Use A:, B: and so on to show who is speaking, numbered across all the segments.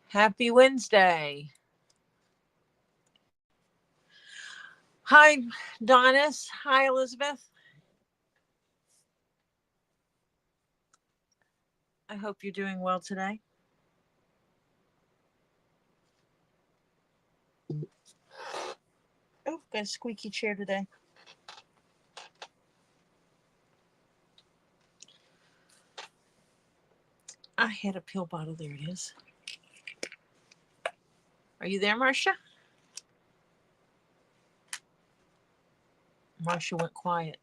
A: Happy Wednesday. Hi, Donis. Hi, Elizabeth. I hope you're doing well today. Oh, got a squeaky chair today. I had a pill bottle. There it is. Are you there, Marcia? Marcia went quiet.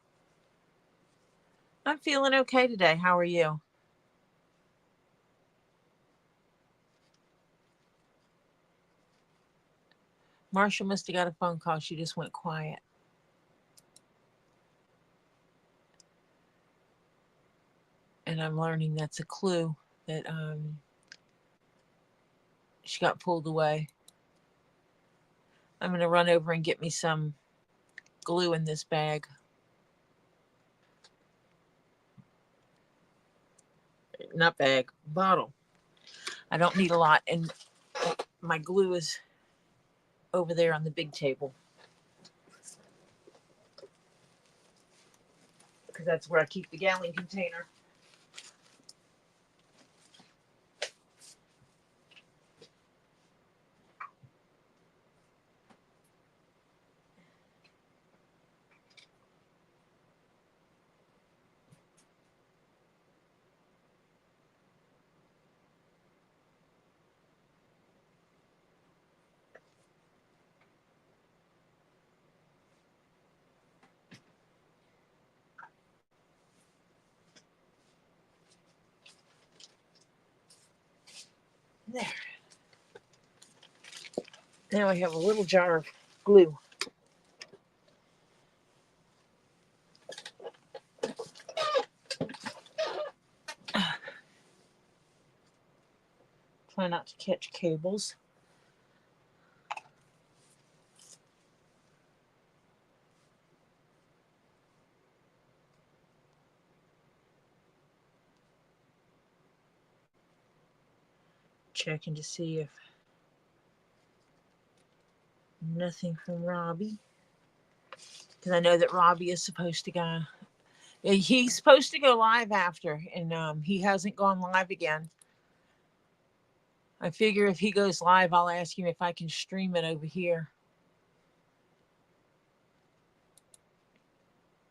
A: I'm feeling okay today. How are you? Marcia must have got a phone call. She just went quiet. And I'm learning that's a clue that she got pulled away. I'm going to run over and get me some glue in this bag. Not bag, bottle. I don't need a lot. And my glue is over there on the big table. Because that's where I keep the gallon container. There. Now I have a little jar of glue. Try not to catch cables. Checking to see if nothing from Robbie. Because I know that Robbie is supposed to go. He's supposed to go live after, and he hasn't gone live again. I figure if he goes live, I'll ask him if I can stream it over here.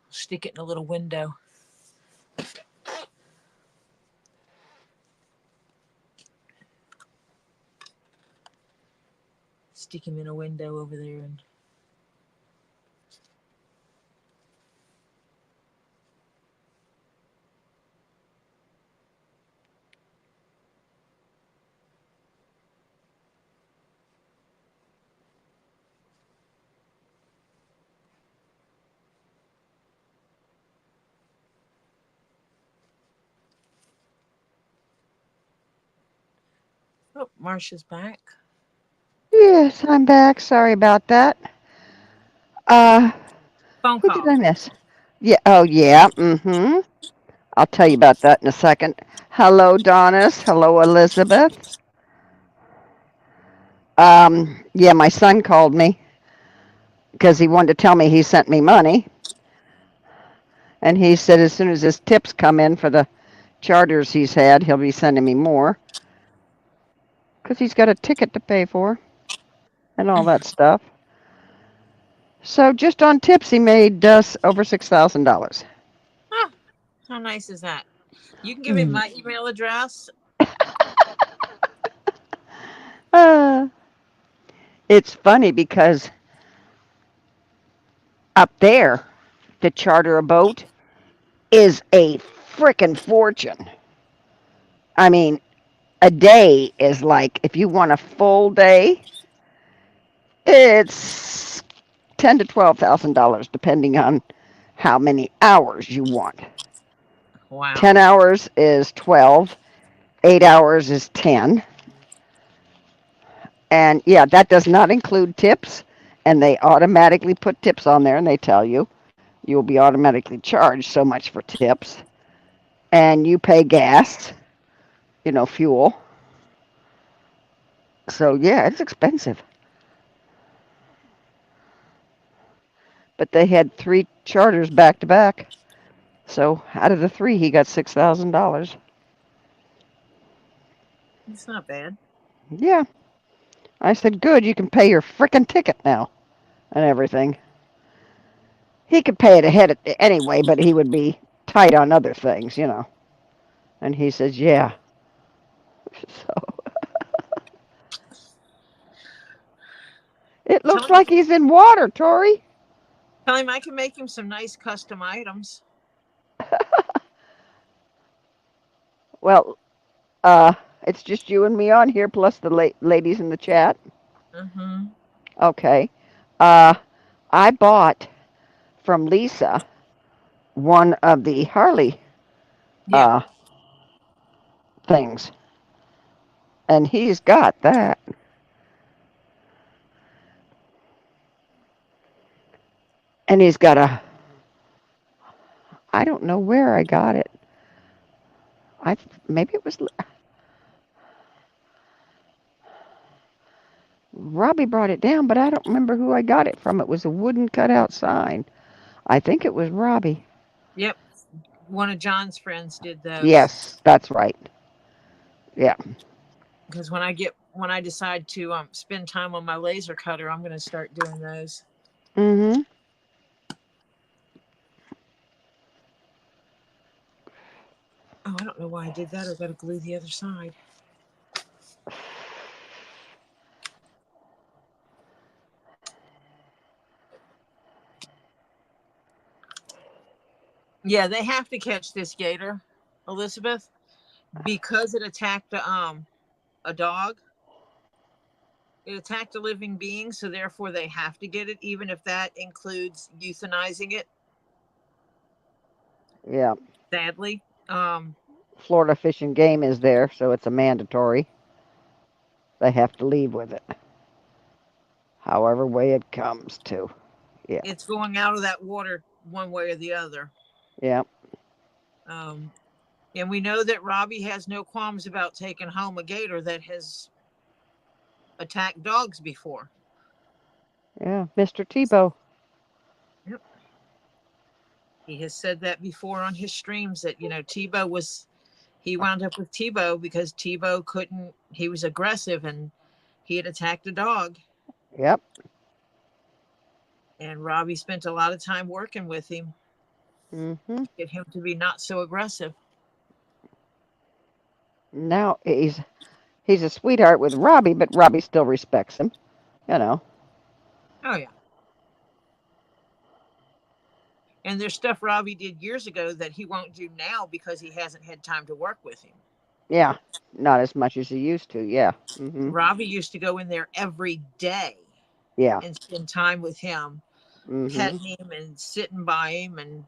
A: Stick it in a little window. Stick him in a window over there and oh, Marcia's back.
B: Yes, I'm back. Sorry about that. Uh,
A: Phone
B: who did
A: call.
B: I miss? Yeah. Oh, yeah. Mm-hmm. I'll tell you about that in a second. Hello, Donis. Hello, Elizabeth. Yeah, my son called me because he wanted to tell me he sent me money, and he said as soon as his tips come in for the charters he's had, he'll be sending me more because he's got a ticket to pay for and all that stuff. So just on tips, he made us over $6,000.
A: Huh, how nice is that? You can give him my email address.
B: Uh, it's funny because up there to charter a boat is a frickin' fortune. I mean, a day is like if you want a full day, it's $10,000 to $12,000 depending on how many hours you want.
A: Wow.
B: 10 hours is 12, 8 hours is 10, and yeah, that does not include tips. And they automatically put tips on there, and they tell you you will be automatically charged so much for tips, and you pay gas, fuel. So yeah, it's expensive. But they had 3 charters back to back. So out of the 3, he got $6,000.
A: It's not bad.
B: Yeah, I said, good. You can pay your frickin' ticket now and everything. He could pay it ahead anyway, but he would be tight on other things. And he says, yeah. So it
A: Tell
B: looks
A: him,
B: like he's in water, Tori.
A: tell him I can make him some nice custom items.
B: Well, it's just you and me on here, plus the ladies in the chat.
A: Mm-hmm.
B: Okay. Uh, I bought from Lisa one of the Harley
A: Yeah.
B: uh, things, and he's got that. And he's got a, I don't know where I got it. I maybe it was Robbie brought it down, but I don't remember who I got it from. It was a wooden cutout sign. I think it was Robbie.
A: Yep. One of John's friends did those.
B: Yes, that's right. Yeah.
A: Because when I decide to spend time on my laser cutter, I'm going to start doing those.
B: Mhm.
A: Oh, I don't know why I did that. I got to glue the other side. Yeah, they have to catch this gator, Elizabeth, because it attacked a dog. It attacked a living being, so therefore they have to get it, even if that includes euthanizing it.
B: Yeah.
A: Sadly, um,
B: Florida Fish and Game is there, so it's a mandatory. They have to leave with it, however way it comes to. Yeah.
A: it's going out of that water one way or the other.
B: Yeah.
A: Um, and we know that Robbie has no qualms about taking home a gator that has attacked dogs before.
B: Yeah. Mr. Tebow.
A: Yep. He has said that before on his streams that, Tebow was, he wound up with Tebow because Tebow couldn't, he was aggressive and he had attacked a dog.
B: Yep.
A: And Robbie spent a lot of time working with him
B: Mhm.
A: to get him to be not so aggressive.
B: Now he's a sweetheart with Robbie, but Robbie still respects him. You know.
A: Oh, yeah. And there's stuff Robbie did years ago that he won't do now because he hasn't had time to work with him.
B: Yeah. Not as much as he used to. Yeah. Mhm.
A: Robbie used to go in there every day
B: Yeah.
A: and spend time with him,
B: Mhm.
A: petting him and sitting by him and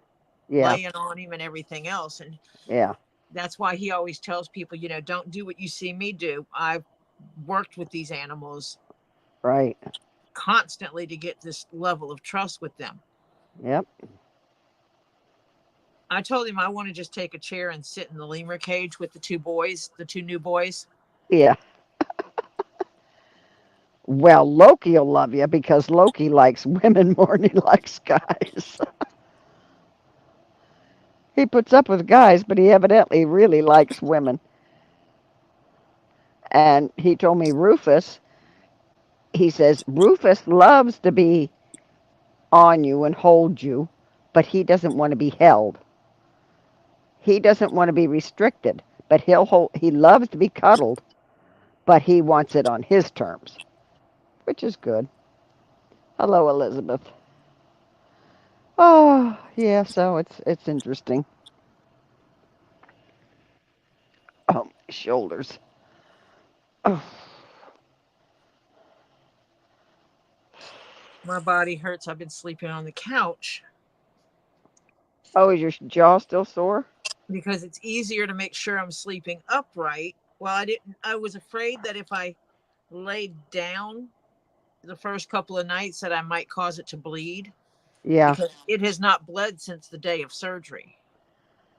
B: Yeah.
A: laying on him and everything else. And
B: Yeah.
A: that's why he always tells people, don't do what you see me do. I've worked with these animals
B: Right.
A: constantly to get this level of trust with them.
B: Yep.
A: I told him I want to just take a chair and sit in the lemur cage with the two boys, the two new boys.
B: Yeah. Well, Loki'll love you because Loki likes women more than he likes guys. He puts up with guys, but he evidently really likes women. And he told me he says, Rufus loves to be on you and hold you, but he doesn't want to be held. He doesn't want to be restricted, but he loves to be cuddled, but he wants it on his terms, which is good. Hello, Elizabeth. Oh, yeah, so it's interesting. Oh, my shoulders. Oh,
A: My body hurts. I've been sleeping on the couch
B: oh, is your jaw still sore?
A: because it's easier to make sure I'm sleeping upright. Well, I was afraid that if I laid down the first couple of nights that I might cause it to bleed
B: Yeah,
A: because it has not bled since the day of surgery.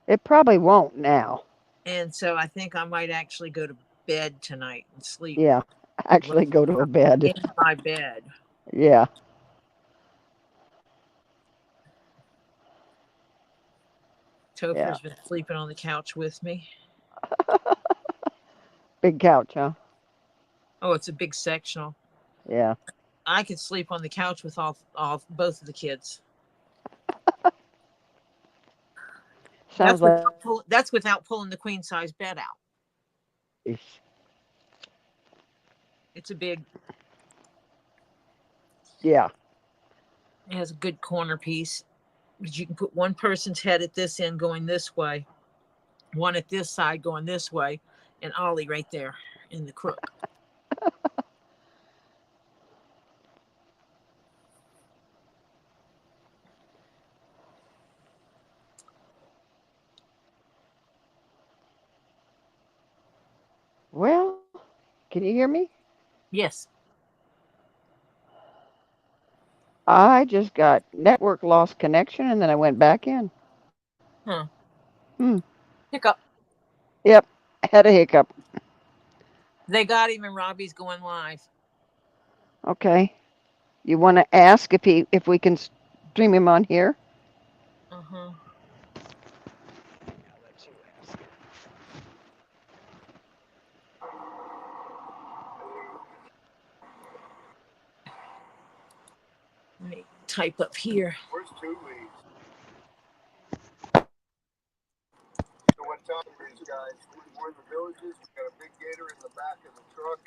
B: it probably won't now.
A: And so I think I might actually go to bed tonight and sleep
B: Yeah,
A: Right
B: actually go to a bed.
A: in my bed.
B: Yeah, yeah.
A: Topher's been sleeping on the couch with me.
B: Big couch, huh?
A: Oh, it's a big sectional.
B: Yeah.
A: I could sleep on the couch with all both of the kids.
B: Sounds like
A: That's without pulling the queen size bed out. It's a big.
B: yeah.
A: It has a good corner piece. But you can put one person's head at this end going this way, one at this side going this way, and Ollie right there in the crook.
B: Well, can you hear me?
A: Yes.
B: I just got network lost connection and then I went back in.
A: Huh.
B: Hmm.
A: Hiccup.
B: Yep. Had a hiccup.
A: They got him and Robbie's going live.
B: Okay. You want to ask if we can stream him on here?
A: Uh-huh. Let me type up here.
C: Where's two leads? So what time these guys? We're in the villages. We got a big gator in the back of the truck.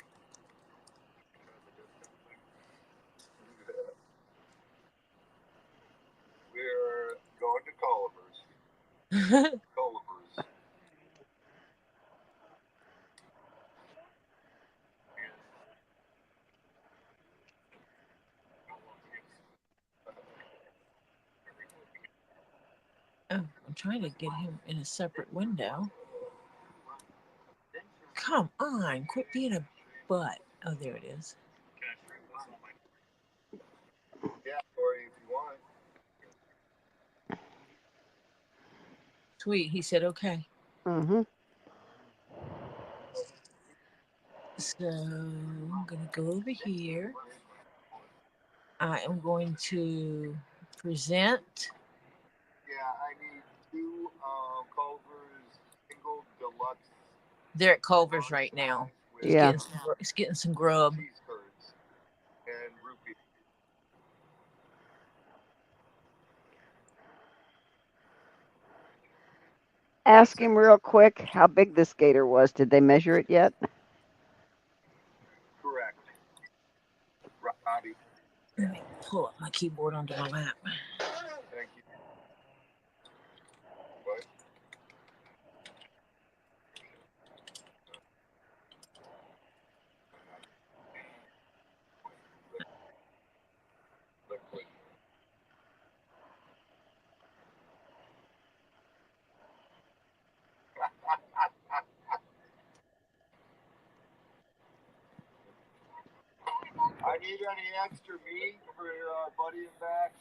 C: We're going to Culliver's. Culliver's.
A: Oh, I'm trying to get him in a separate window. Come on, quit being a butt. Oh, there it is.
C: Yeah, Corey, if you want.
A: Sweet. He said, okay.
B: Mm-hmm.
A: So I'm going to go over here. I am going to present.
C: Yeah, I need two Culver's single deluxe.
A: They're at Culver's right now.
B: Yeah.
A: He's getting some grub.
C: Cheese curds and root beer.
B: Ask him real quick how big this gator was. Did they measure it yet?
C: Correct. Robbie.
A: Let me pull up my keyboard onto my lap.
C: Thank you. What? Liquid. I need any extra meat for our buddy in back?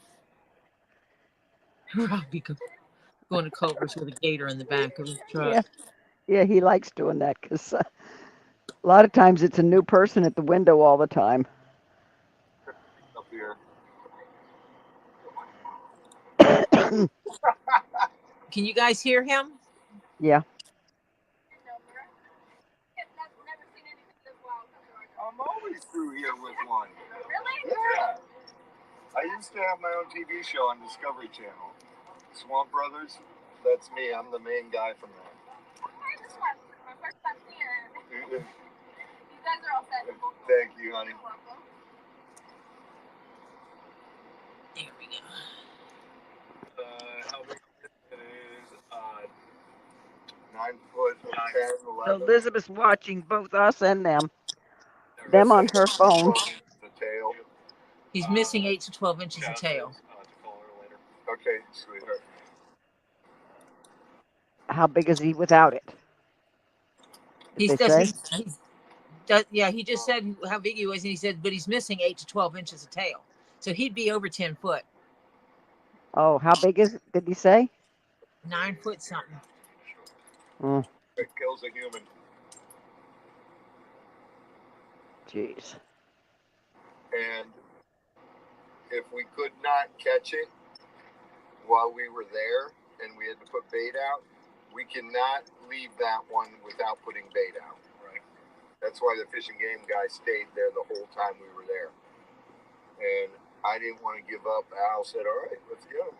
A: Robbie going to Culver's with a gator in the back of his truck.
B: Yeah. Yeah, he likes doing that because a lot of times it's a new person at the window all the time.
C: Up here.
A: Can you guys hear him?
B: Yeah.
C: I'm always through here with one. Really? Yeah. I used to have my own TV show on Discovery Channel. Swamp Brothers. That's me. I'm the main guy from that. This one. My first time here. You guys are all set. Thank you, honey. You're welcome.
A: There we go.
C: How big it is? 9 foot, 10,
B: So
C: 11.
B: Elizabeth's watching both us and them. Them on her phone.
C: The tail.
A: He's missing 8 to 12 inches of tail.
C: Okay, sweetheart.
B: How big is he without it? Did
A: He
B: they
A: does.
B: say?
A: Yeah, he just said how big he was, and he said, but he's missing 8 to 12 inches of tail, so he'd be over 10 foot.
B: Oh, how big is it? Did he say?
A: 9 foot something.
B: Mm.
C: It kills a human.
B: Jeez.
C: And if we could not catch it while we were there and we had to put bait out, we cannot leave that one without putting bait out. Right. That's why the Fish and Game guy stayed there the whole time we were there. And I didn't want to give up. Al said, all right, let's go.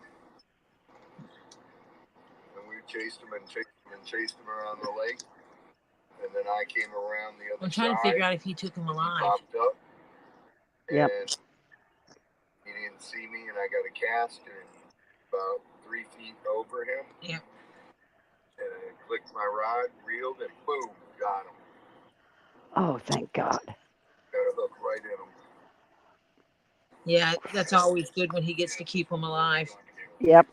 C: And we chased him and chased him and chased him around the lake. And then I came around the other side.
A: I'm trying to figure out if he took him alive.
C: Popped up.
B: Yep.
C: And he didn't see me, and I got a cast and about 3 feet over him.
A: Yep.
C: And I clicked my rod, reeled, and boom, got him.
B: Oh, thank God.
C: Got a hook right in him.
A: Yeah, that's always good when he gets to keep them alive.
B: Yep.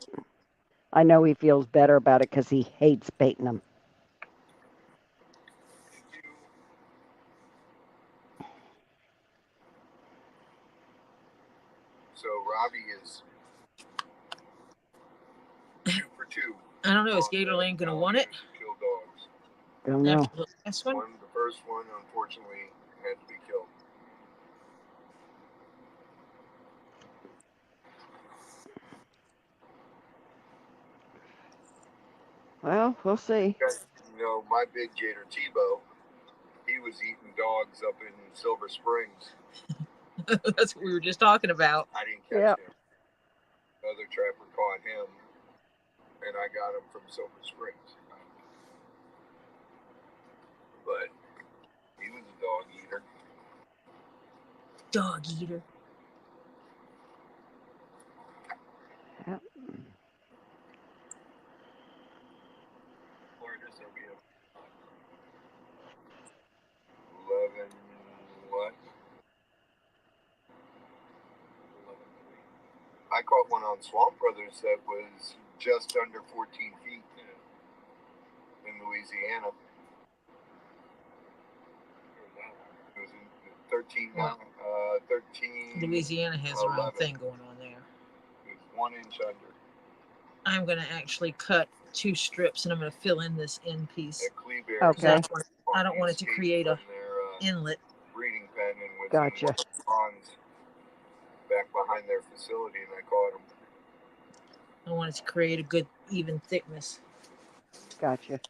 B: I know he feels better about it because he hates baiting them.
C: So Robbie is 2 for 2.
A: I don't know. Is Gatorland going to want it?
C: Kill dogs.
B: Don't know.
A: After the last one?
C: The first one, unfortunately, had to be killed.
B: Well, we'll see.
C: You know, my big gator, Tebow, he was eating dogs up in Silver Springs.
A: That's what we were just talking about.
C: I didn't catch him. Another trapper caught him, and I got him from Silver Springs. But he was a dog eater.
A: Dog eater.
B: Yep.
C: Where does there be 11 what? 11. I caught one on Swamp Brothers that was just under 14 feet in Louisiana. It was in 13.
A: Well,
C: 13.
A: Louisiana has their own
C: 11.
A: thing going on there.
C: It was 1 inch under.
A: I'm going to actually cut 2 strips and I'm going to fill in this end piece.
B: Okay.
A: I don't want it to create a inlet.
C: Breeding pen and was
B: Gotcha.
C: in one of the ponds back behind their facility, and I caught him.
A: I want it to create a good even thickness.
B: Gotcha.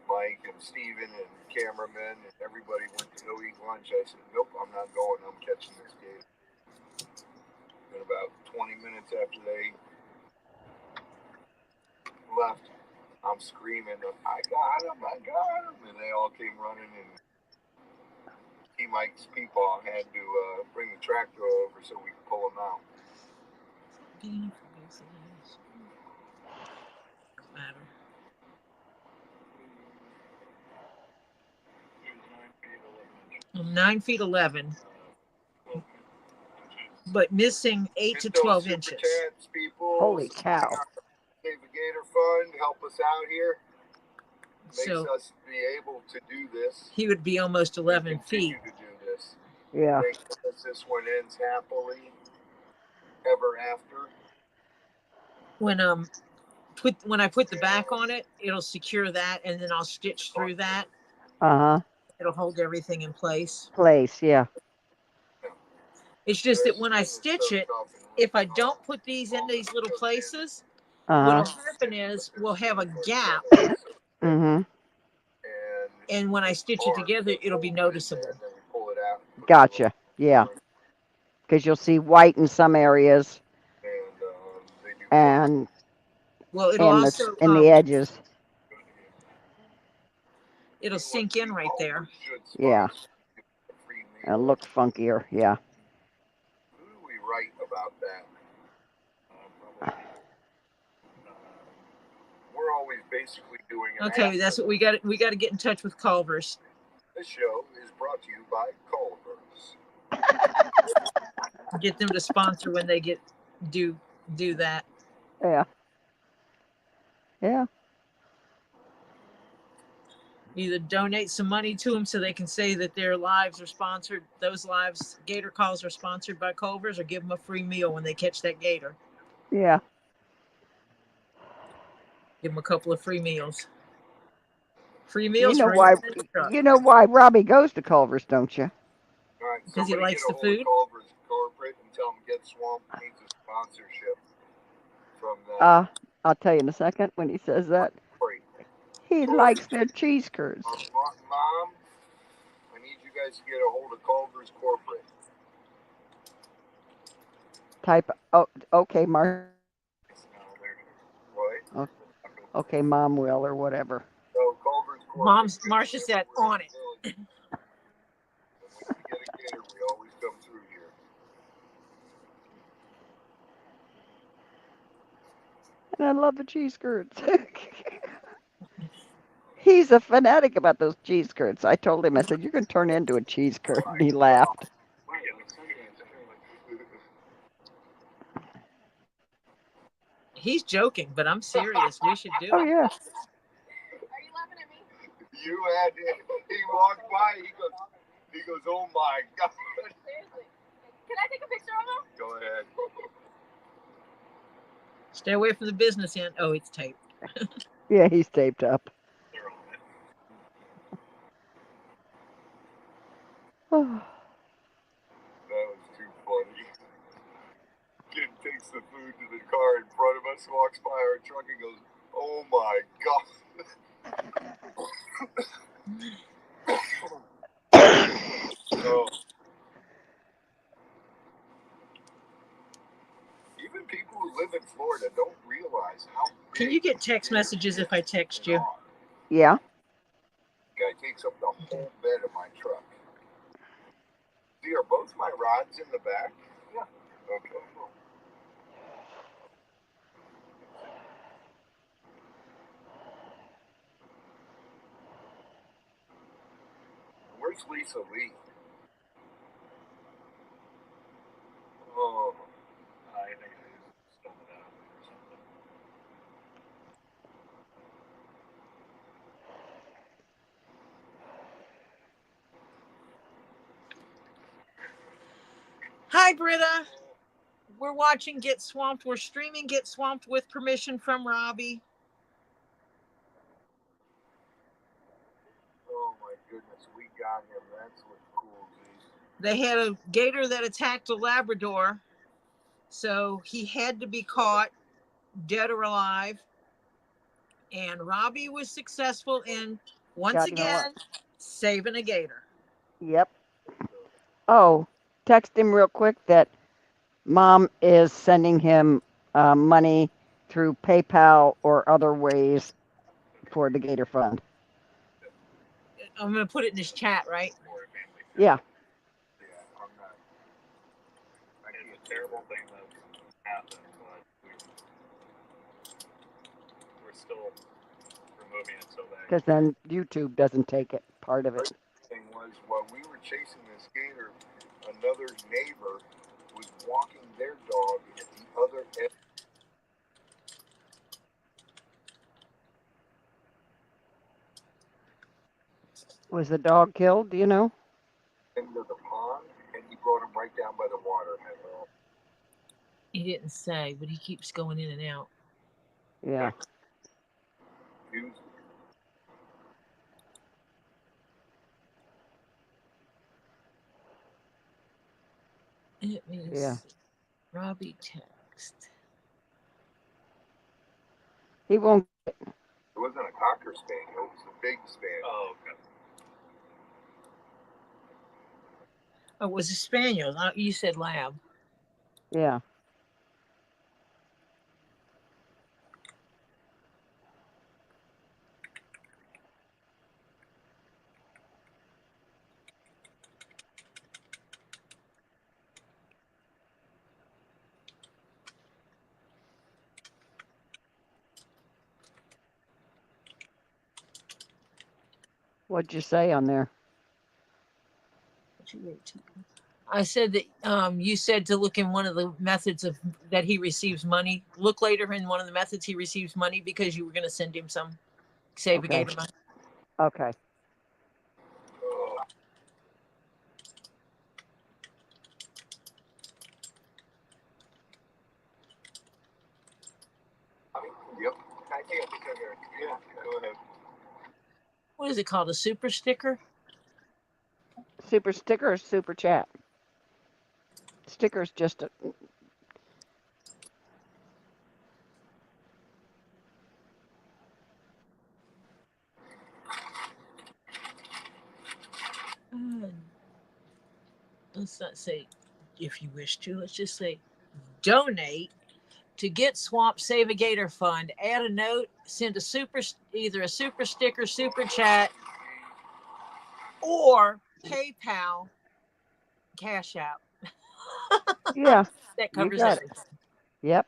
C: Mike and Steven and cameramen and everybody went to go eat lunch. I said, nope, I'm not going. I'm catching this gator. And about 20 minutes after they left, I'm screaming, I got him, I got him. And they all came running, and Mike's Peepaw had to bring the tractor over so we could pull him out.
A: Matter. I'm 9 feet 11, but missing 8 to 12 inches.
B: Holy cow.
C: Save a Gator Fund, help us out here. Makes
A: So
C: us be able to do this.
A: he would be almost 11 feet.
C: To do this.
B: Yeah.
C: Makes us this one ends happily ever after.
A: When I put the back on it, it'll secure that, and then I'll stitch through that.
B: Uh-huh.
A: It'll hold everything in place.
B: Yeah.
A: It's just that when I stitch it, if I don't put these in these little places, what'll happen is we'll have a gap.
B: Mm-hmm.
A: And when I stitch it together, it'll be noticeable.
B: Gotcha. Yeah. Because you'll see white in some areas. And
A: well, it'll also
B: in the edges.
A: It'll sink in right there.
B: Yeah. It'll look funkier. Yeah.
C: Who do we write about that? We're always basically doing an
A: okay, that's what we got. We got to get in touch with Culver's.
C: This show is brought to you by Culver's.
A: Get them to sponsor when they do that.
B: Yeah. Yeah.
A: Either donate some money to them so they can say that their lives are sponsored. Those lives, gator calls are sponsored by Culver's, or give them a free meal when they catch that gator.
B: Yeah.
A: Give them a couple of free meals. Free
B: You
A: meals
B: know
A: for
B: why?
A: anyone in the truck
B: You know why Robbie goes to Culver's, don't you?
C: All right,
A: because he
C: somebody
A: likes
C: get
A: the
C: a hold of
A: food.
C: Culver's corporate and tell them Get Swamp needs a sponsorship from them.
B: I'll tell you in a second when he says that.
C: Great.
B: He likes their cheese curds.
C: Mom, I need you guys to get a hold of Culver's corporate.
B: Type. Oh, okay, Mark.
C: What?
B: Okay, Mom will or whatever.
C: So Culver's corporate.
A: Mom's Marcia said on it.
C: And when we get a gator, we always come through here.
B: And I love the cheese curds. He's a fanatic about those cheese curds. I told him, I said, you're going to turn into a cheese curd. And he laughed.
A: He's joking, but I'm serious. We should do
B: Oh,
A: it.
B: yeah.
D: Are you laughing at me?
C: You had he walked by, he goes, oh my God.
D: Seriously. Can I take a picture of him?
C: Go ahead.
A: Stay away from the business end. Oh, it's taped.
B: Yeah, he's taped up. Oh,
C: That was too funny. Kid takes the food to the car in front of us, walks by our truck and goes, oh my God. So, even people who live in Florida don't realize how big.
A: Can you get text messages if I text you?
B: yeah.
C: Guy takes up the whole bed of my truck. See, are both my rods in the back? Yeah. Okay. Where's Lisa Lee? Oh, I think I stole it out or something.
A: Hi, Britta. We're watching Get Swamped. We're streaming Get Swamped with permission from Robbie.
C: Oh my goodness, we got him. That's what's cool, geez.
A: They had a gator that attacked a Labrador, so he had to be caught, dead or alive. And Robbie was successful in, once
B: God, you know
A: again, saving a gator.
B: Yep. Oh, text him real quick that Mom is sending him money through PayPal or other ways for the Gator Fund.
A: I'm going to put it in this chat, right?
B: Yeah.
C: Yeah, I'm not. It's a terrible thing that happened, but we're still removing it so that.
B: Because then YouTube doesn't take it, part of it.
C: The thing was, while we were chasing this gator, another neighbor was walking their dog at the other end.
B: Was the dog killed? Do you know?
C: End of the pond, and he brought him right down by the water.
A: He didn't say, but he keeps going in and out.
B: Yeah.
C: He was,
A: It means
B: Yeah.
A: Robbie text.
B: He won't.
C: it wasn't a cocker spaniel, it was a big spaniel. Oh, okay.
A: Oh, it was a spaniel. You said lab.
B: Yeah. What'd you say on there?
A: I said that you said to look in one of the methods of that he receives money. Look later in one of the methods he receives money because you were going to send him some save a
B: Okay.
A: gator money.
B: Okay.
C: Yep. I can't think of it. Yeah, go ahead.
A: What what is it called? A super sticker?
B: Super sticker or super chat? Sticker's just a.
A: Let's not say if you wish to. Let's just say donate to Get Swamp Save a Gator Fund. Add a note, send either a super sticker, super chat, or PayPal, Cash App.
B: Yeah,
A: That
B: you
A: covers
B: got it.
A: everything.
B: Yep.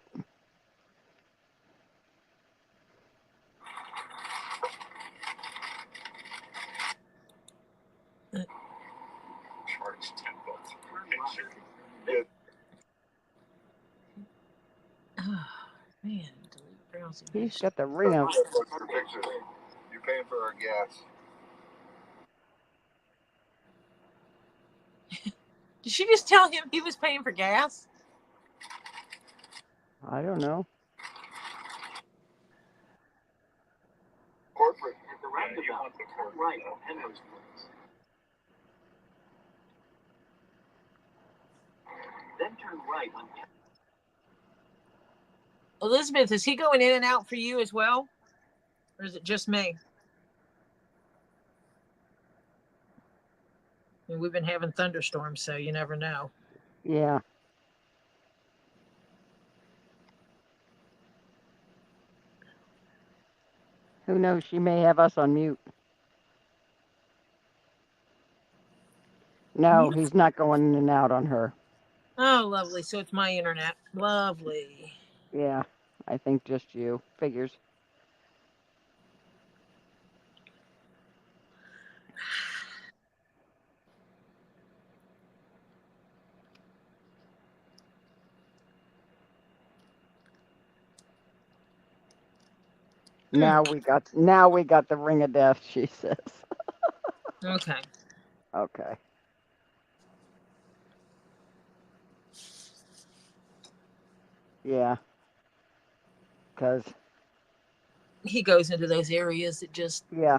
C: Charge $10 per picture. Yeah.
A: Oh, man, delete browsing
B: He's
A: history.
B: got the ring of.
C: $10 per picture. You're paying for our gas.
A: Did she just tell him he was paying for gas?
B: I don't know.
C: Corporate. At the roundabout, turn right on Henry's Place. Then turn right on.
A: Elizabeth, is he going in and out for you as well? Or is it just me? I mean, we've been having thunderstorms, so you never know.
B: Yeah. Who knows? She may have us on mute. No, he's not going in and out on her.
A: Oh, lovely. So it's my internet. Lovely.
B: Yeah, I think just you. Figures. Now we got the ring of death, she says.
A: Okay.
B: Okay. Yeah. Cause
A: He goes into those areas that just.
B: yeah.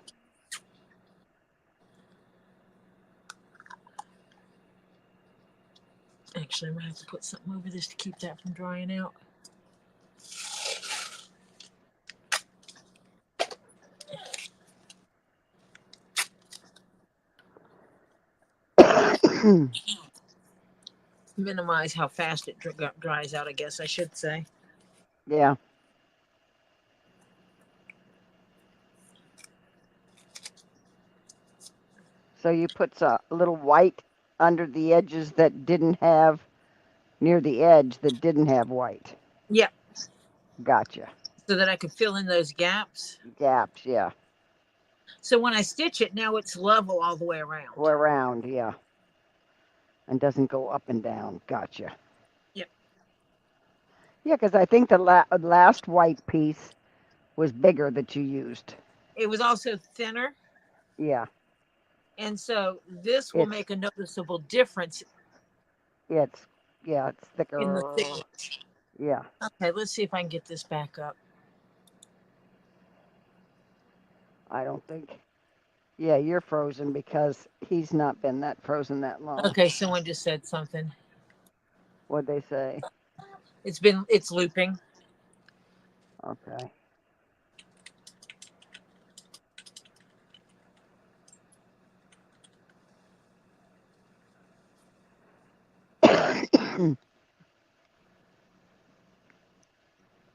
A: Actually, I'm going to have to put something over this to keep that from drying out. Minimize how fast it dries out, I guess I should say.
B: Yeah. So you put a little white under the edges that didn't have near the edge that didn't have white.
A: Yeah.
B: Gotcha.
A: So that I could fill in those gaps.
B: Gaps, yeah.
A: So when I stitch it, now it's level all the way around.
B: Go around, yeah. And doesn't go up and down. Gotcha.
A: Yep.
B: Yeah, because I think the last white piece was bigger that you used.
A: It was also thinner.
B: Yeah.
A: And so this will make a noticeable difference.
B: It's thicker.
A: In the thickness.
B: Yeah.
A: Okay, let's see if I can get this back up.
B: I don't think. Yeah, you're frozen because he's not been that frozen that long.
A: Okay, someone just said something.
B: What'd they say?
A: It's looping.
B: Okay.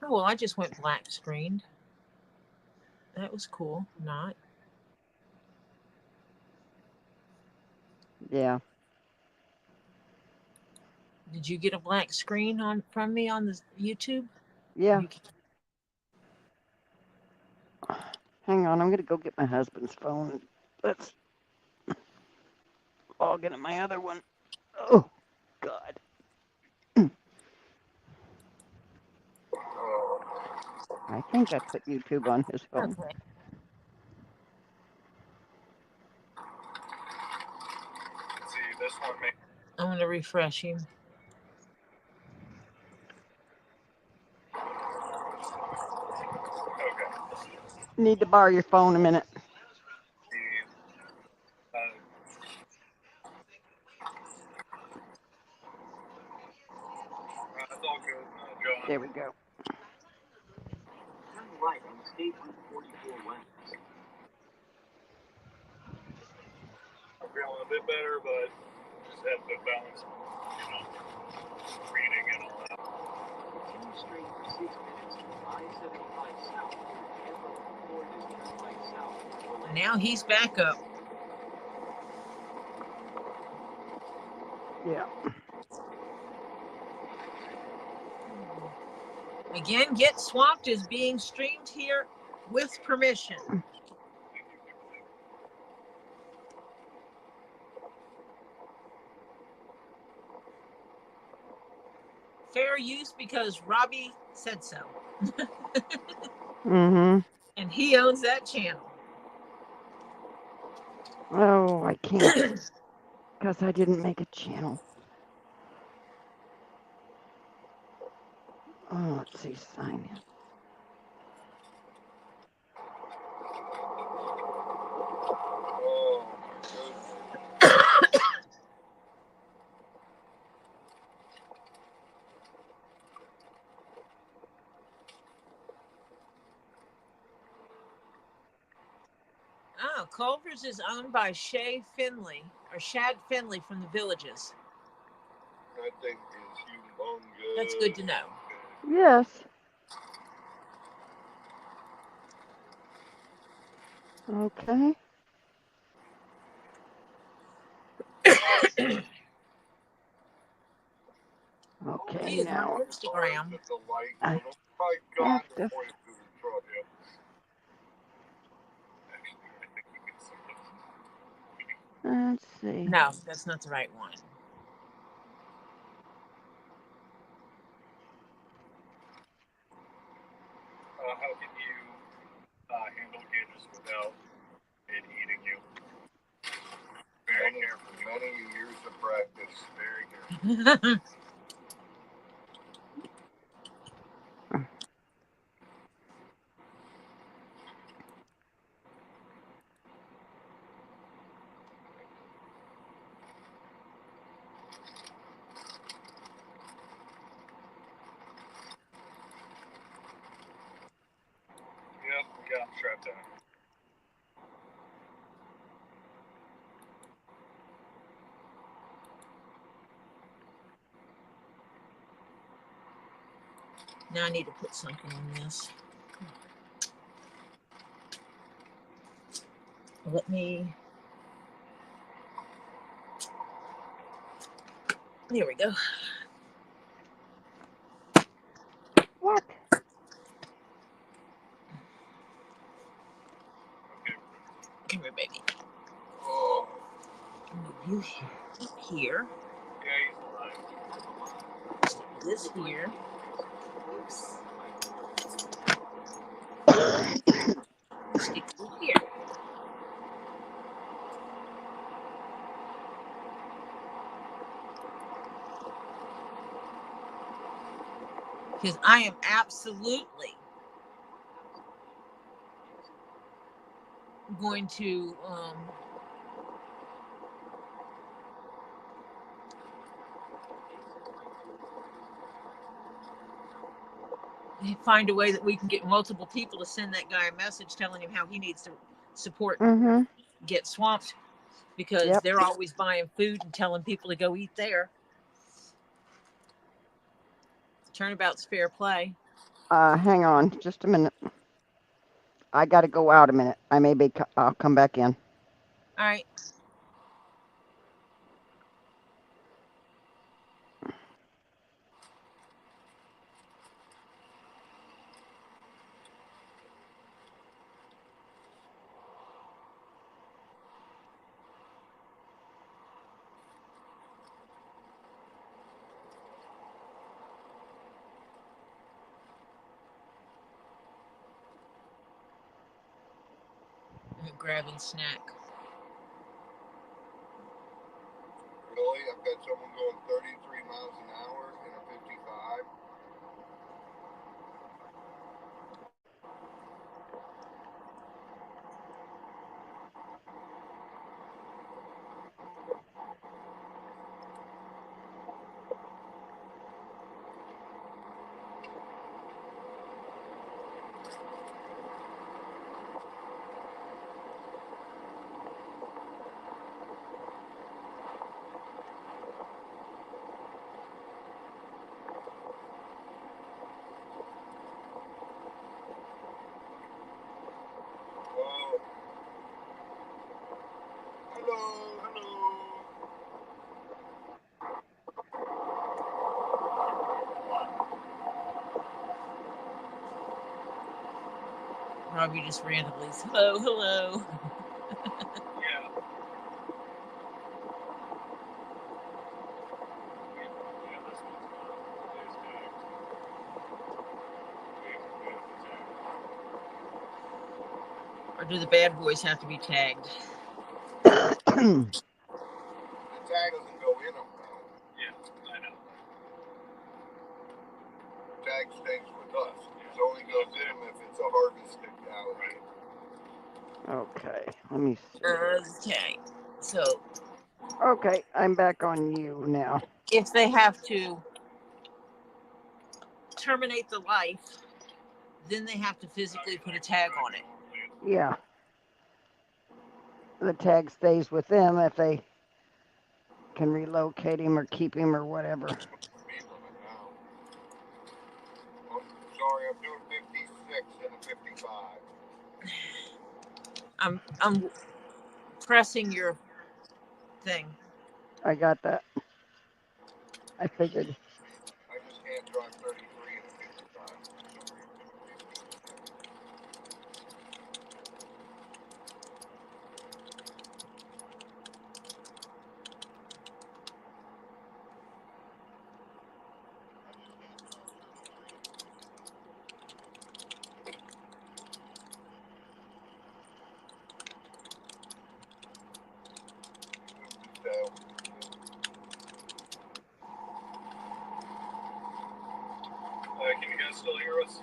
A: Oh, well, I just went black screened. That was cool. Not.
B: Yeah.
A: Did you get a black screen from me on the YouTube?
B: Yeah. Hang on, I'm gonna go get my husband's phone. Let's log into my other one. Oh, God. I think I put YouTube on his phone.
A: Okay.
C: See, this one
A: I'm going to refresh him.
B: Need to borrow your phone a minute.
C: you
B: There we go.
E: Turn right on State Route 44 West.
C: I'm feeling a bit better, but just have to balance, reading and all that.
E: Continue straight for 6 minutes to I-75 South. Careful before it is Turnpike South.
A: Now he's back up.
B: Yeah.
A: Again, Get Swamped is being streamed here with permission. Fair use because Robbie said so.
B: Mm-hmm.
A: And he owns that channel.
B: Oh, I can't. Because I didn't make a channel. Oh, let's see, sign in.
C: Oh, my goodness.
A: Oh, Culver's is owned by Shad Finley from the Villages.
C: That thing is humongous.
A: That's good to know.
B: Yes. Okay. Okay,
A: He is
B: now
A: on Instagram.
B: I
C: Oh my God,
B: have
C: they're
B: to.
C: pointing to the truck. Actually, I think we can see this.
B: Let's see.
A: No, that's not the right one.
C: How can you handle cages without it eating you? Very careful. Many years of practice. Very careful. Yep, we got him strapped down.
A: Now I need to put something on this. Let me. There we go.
B: What?
A: Come here, baby.
C: Oh.
A: Move you here.
C: Yeah, he's alive.
A: This here. Stick it here. Because I am absolutely going to find a way that we can get multiple people to send that guy a message telling him how he needs to support
B: Mm-hmm.
A: Get Swamped, because
B: Yep.
A: they're always buying food and telling people to go eat there. Turnabout's fair play.
B: Hang on just a minute. I got to go out a minute. I'll come back in.
A: All right. I'm grabbing snack.
C: Really? I've got someone going 33 miles an hour in a 55. Hello, hello.
A: Robbie just randomly says, hello, hello.
E: Yeah. Yeah, this one's fine. Today's tagged. We have the tag.
A: Or do the bad boys have to be tagged?
C: The tag doesn't go in them, though.
E: Yeah, I know.
C: Tag stays with us. It only goes in them if it's a harvested out.
E: Right.
B: Okay, let me see.
A: The tag. So
B: Okay, I'm back on you now.
A: if they have to terminate the life, then they have to physically put a tag on it.
B: Yeah. The tag stays with them if they can relocate him or keep him or whatever.
C: Speed limit now. Oh, sorry, I'm doing 56 and a 55.
A: I'm pressing your thing.
B: I got that. I figured.
C: I just can't drive 33 and a 55. So,
E: Can you guys still hear us?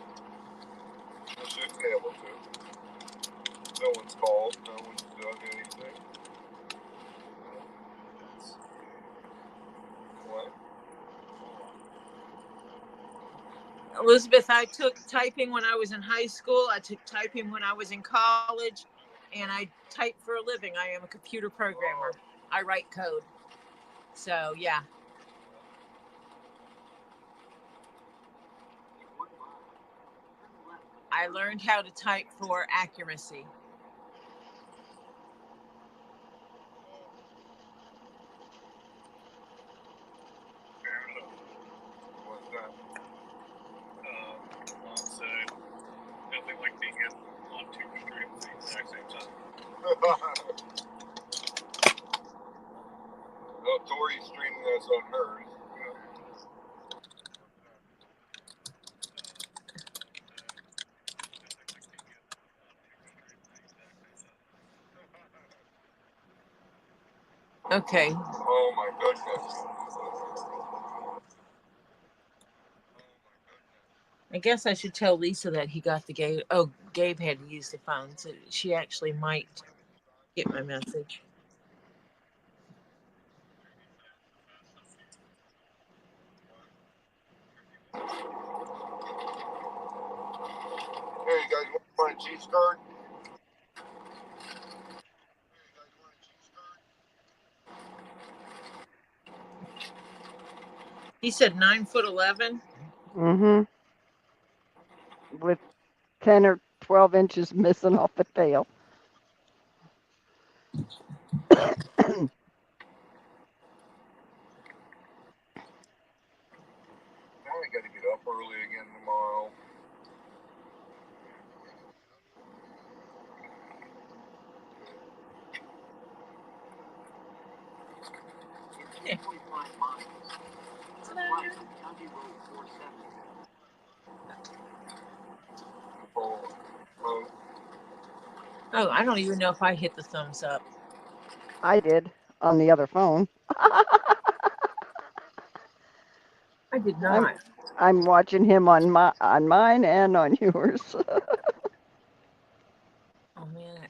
C: I should be able to. No one's called. No one's done anything. What?
A: Elizabeth, I took typing when I was in high school. I took typing when I was in college, and I type for a living. I am a computer programmer. I write code. So yeah. I learned how to type for accuracy.
E: Fair enough.
C: What's that?
E: Mom said nothing like being on two streams at the exact same time.
C: Well, Tori's streaming us on hers.
A: Okay.
C: Oh my goodness.
A: I guess I should tell Lisa that he got the Gabe. Oh, Gabe had to use the phone, so she actually might get my message.
C: Hey, you guys want a cheese card?
A: He said 9'11".
B: Mm-hmm. With 10 or 12 inches missing off the tail.
C: Now I gotta get up early again tomorrow.
A: Yeah.
E: 45 miles. Turn right on County Road 470.
A: Oh, I don't even know if I hit the thumbs up.
B: I did on the other phone.
A: I did not.
B: I'm watching him on mine and on yours.
A: Oh man,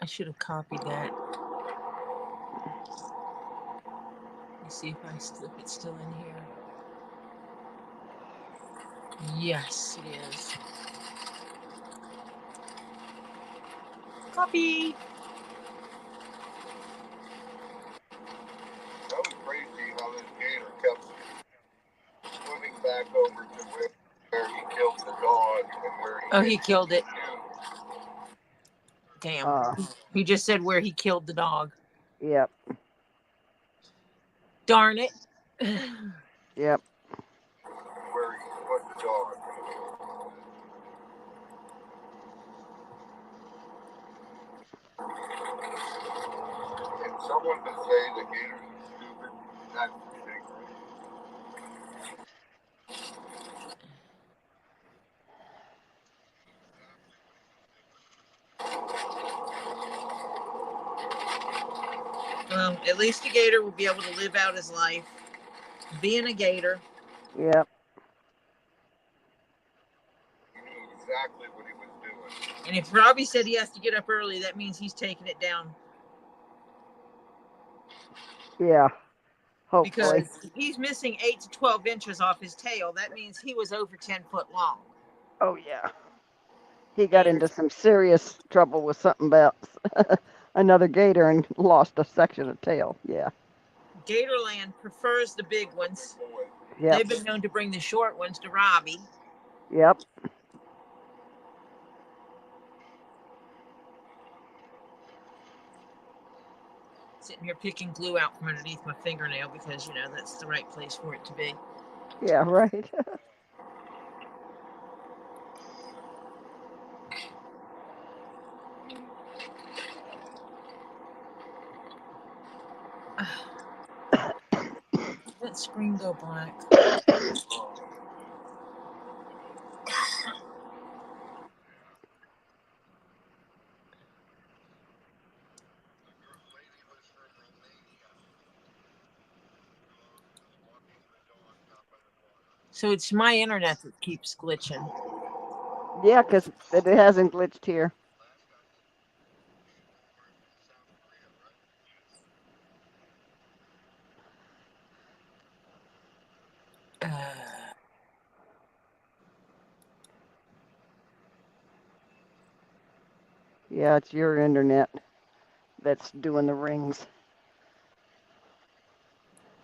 A: I should have copied that. Let me see if it's still in here. Yes, it is. Copy.
C: That was crazy how this gator kept swimming back over to where he killed the dog and where he
A: Oh, he killed it. Damn. He just said where he killed the dog.
B: Yep.
A: Darn it.
B: Yep.
C: Where he, what dog? If someone could say the gators are stupid, that's ridiculous.
A: Well, at least the gator will be able to live out his life being a gator.
B: Yep.
C: He knew exactly what he was doing.
A: And if Robbie said he has to get up early, that means he's taking it down.
B: Yeah. Hopefully.
A: Because if he's missing 8 to 12 inches off his tail, that means he was over 10 foot long.
B: Oh yeah. He got into some serious trouble with something about another gator and lost a section of tail. Yeah.
A: Gatorland prefers the big ones.
B: Yep.
A: They've been known to bring the short ones to Robbie.
B: Yep.
A: Sitting here picking glue out from underneath my fingernail because, you know, that's the right place for it to be.
B: Yeah, right.
A: That screen go black. So it's my internet that keeps glitching.
B: Yeah, because it hasn't glitched here. Yeah, it's your internet that's doing the rings.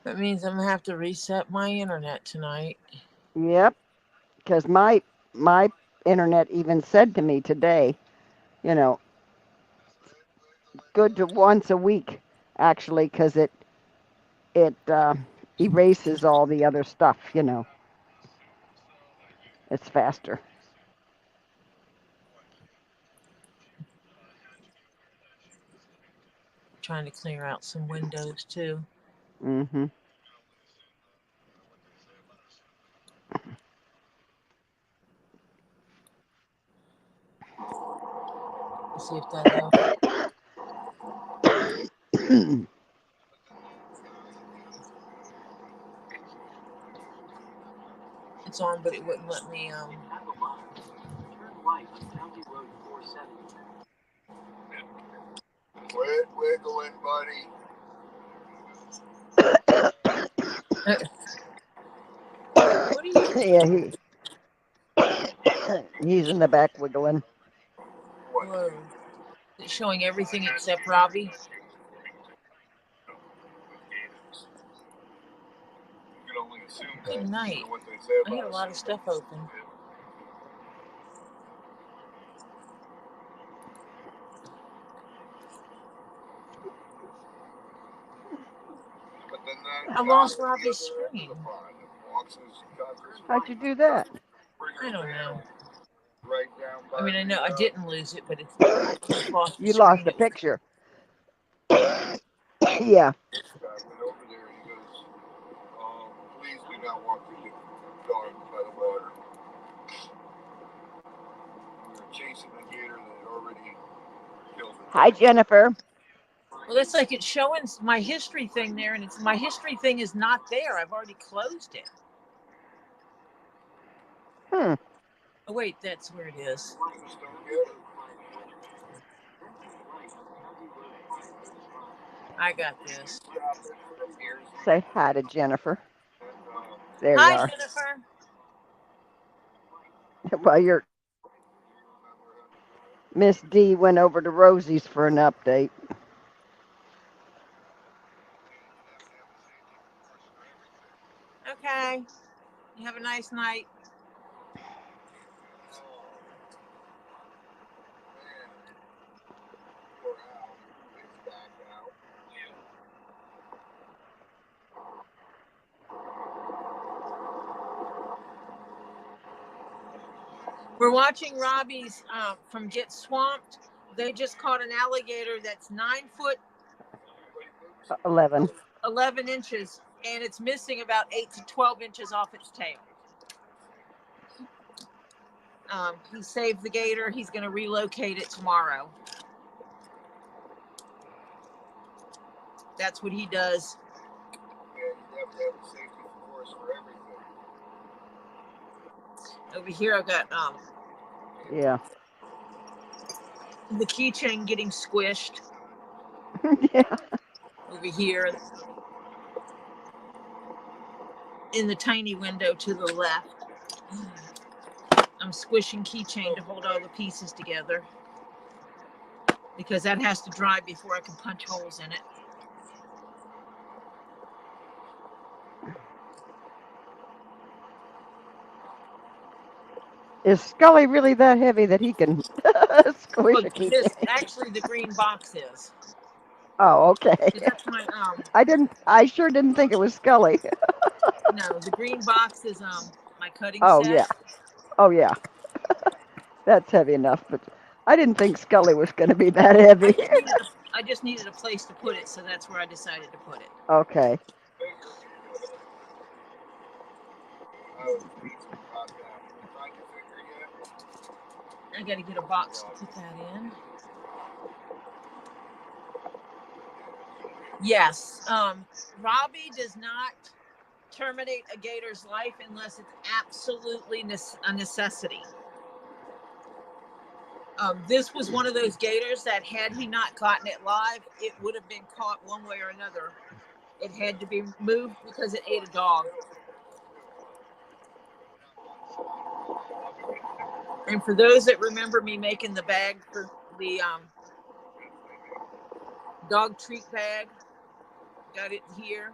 A: That means I'm going to have to reset my internet tonight.
B: Yep, because my internet even said to me today, you know, good to once a week actually, because it erases all the other stuff. You know, it's faster.
A: Trying to clear out some windows too.
B: Mhm.
A: Let's see if that helps. It's on, but it wouldn't let me.
E: Turn right on County Road 470.
C: Quit wiggling, buddy.
A: What are you?
B: Yeah, he's in the back wiggling.
A: Whoa. It's showing everything except Robbie.
C: You can only assume that.
A: Good night.
C: You know what they say
A: I had a
C: about
A: lot of stuff open.
C: But then that
A: I lost Robbie's screen.
B: How'd you do that?
A: I don't know.
C: Right down by
A: I mean, I know I
C: the,
A: didn't lose it, but it's I just lost the
B: You lost
A: screen.
B: the picture. Yeah.
C: this guy went over there and he goes, please do not walk the dog by the water. We were chasing a gator that had already killed it.
B: Hi, Jennifer.
A: Well, it's like it's showing my history thing there, and it's my history thing is not there. I've already closed it.
B: Hmm.
A: Oh wait, that's where it is.
C: Just don't get it.
A: I got this.
C: Stop it from here.
B: Say hi to Jennifer.
C: And,
B: There you
A: Hi,
B: are.
A: Jennifer.
B: Well, your Miss D went over to Rosie's for an update.
A: Okay. You have a nice night. We're watching Robbie's from Get Swamped. They just caught an alligator that's 9 foot
B: 11.
A: 11 inches, and it's missing about 8 to 12 inches off its tail. He saved the gator. He's going to relocate it tomorrow. That's what he does.
C: Yeah, you have to have a safety course for everything.
A: Over here, I've got
B: Yeah.
A: the keychain getting squished.
B: Yeah.
A: Over here, in the tiny window to the left, I'm squishing keychain to hold all the pieces together because that has to dry before I can punch holes in it.
B: Is Scully really that heavy that he can squish
A: Well,
B: a keychain?
A: actually, the green box is.
B: Oh, okay.
A: That's my
B: I sure didn't think it was Scully.
A: No, the green box is my cutting
B: Oh,
A: set.
B: yeah. Oh, yeah. That's heavy enough, but I didn't think Scully was going to be that heavy.
A: I just needed a place to put it, so that's where I decided to put it.
B: Okay.
A: I got to get a box to put that in. Yes, Robbie does not terminate a gator's life unless it's absolutely a necessity. This was one of those gators that had he not gotten it live, it would have been caught one way or another. It had to be moved because it ate a dog. And for those that remember me making the bag for the dog treat bag, got it here.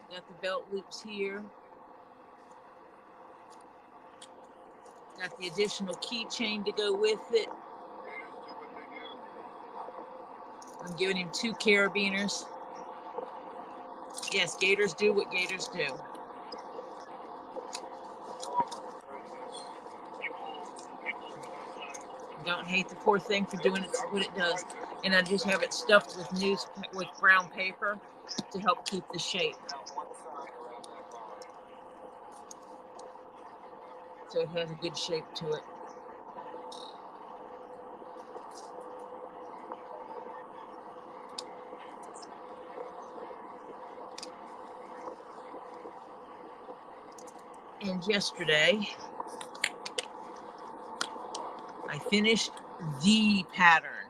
A: Got the belt loops here. Got the additional keychain to go with it. I'm giving him 2 carabiners. Yes, gators do what gators do. Don't hate the poor thing for doing it what it does. And I just have it stuffed with brown paper to help keep the shape. So it has a good shape to it. And yesterday, I finished the pattern.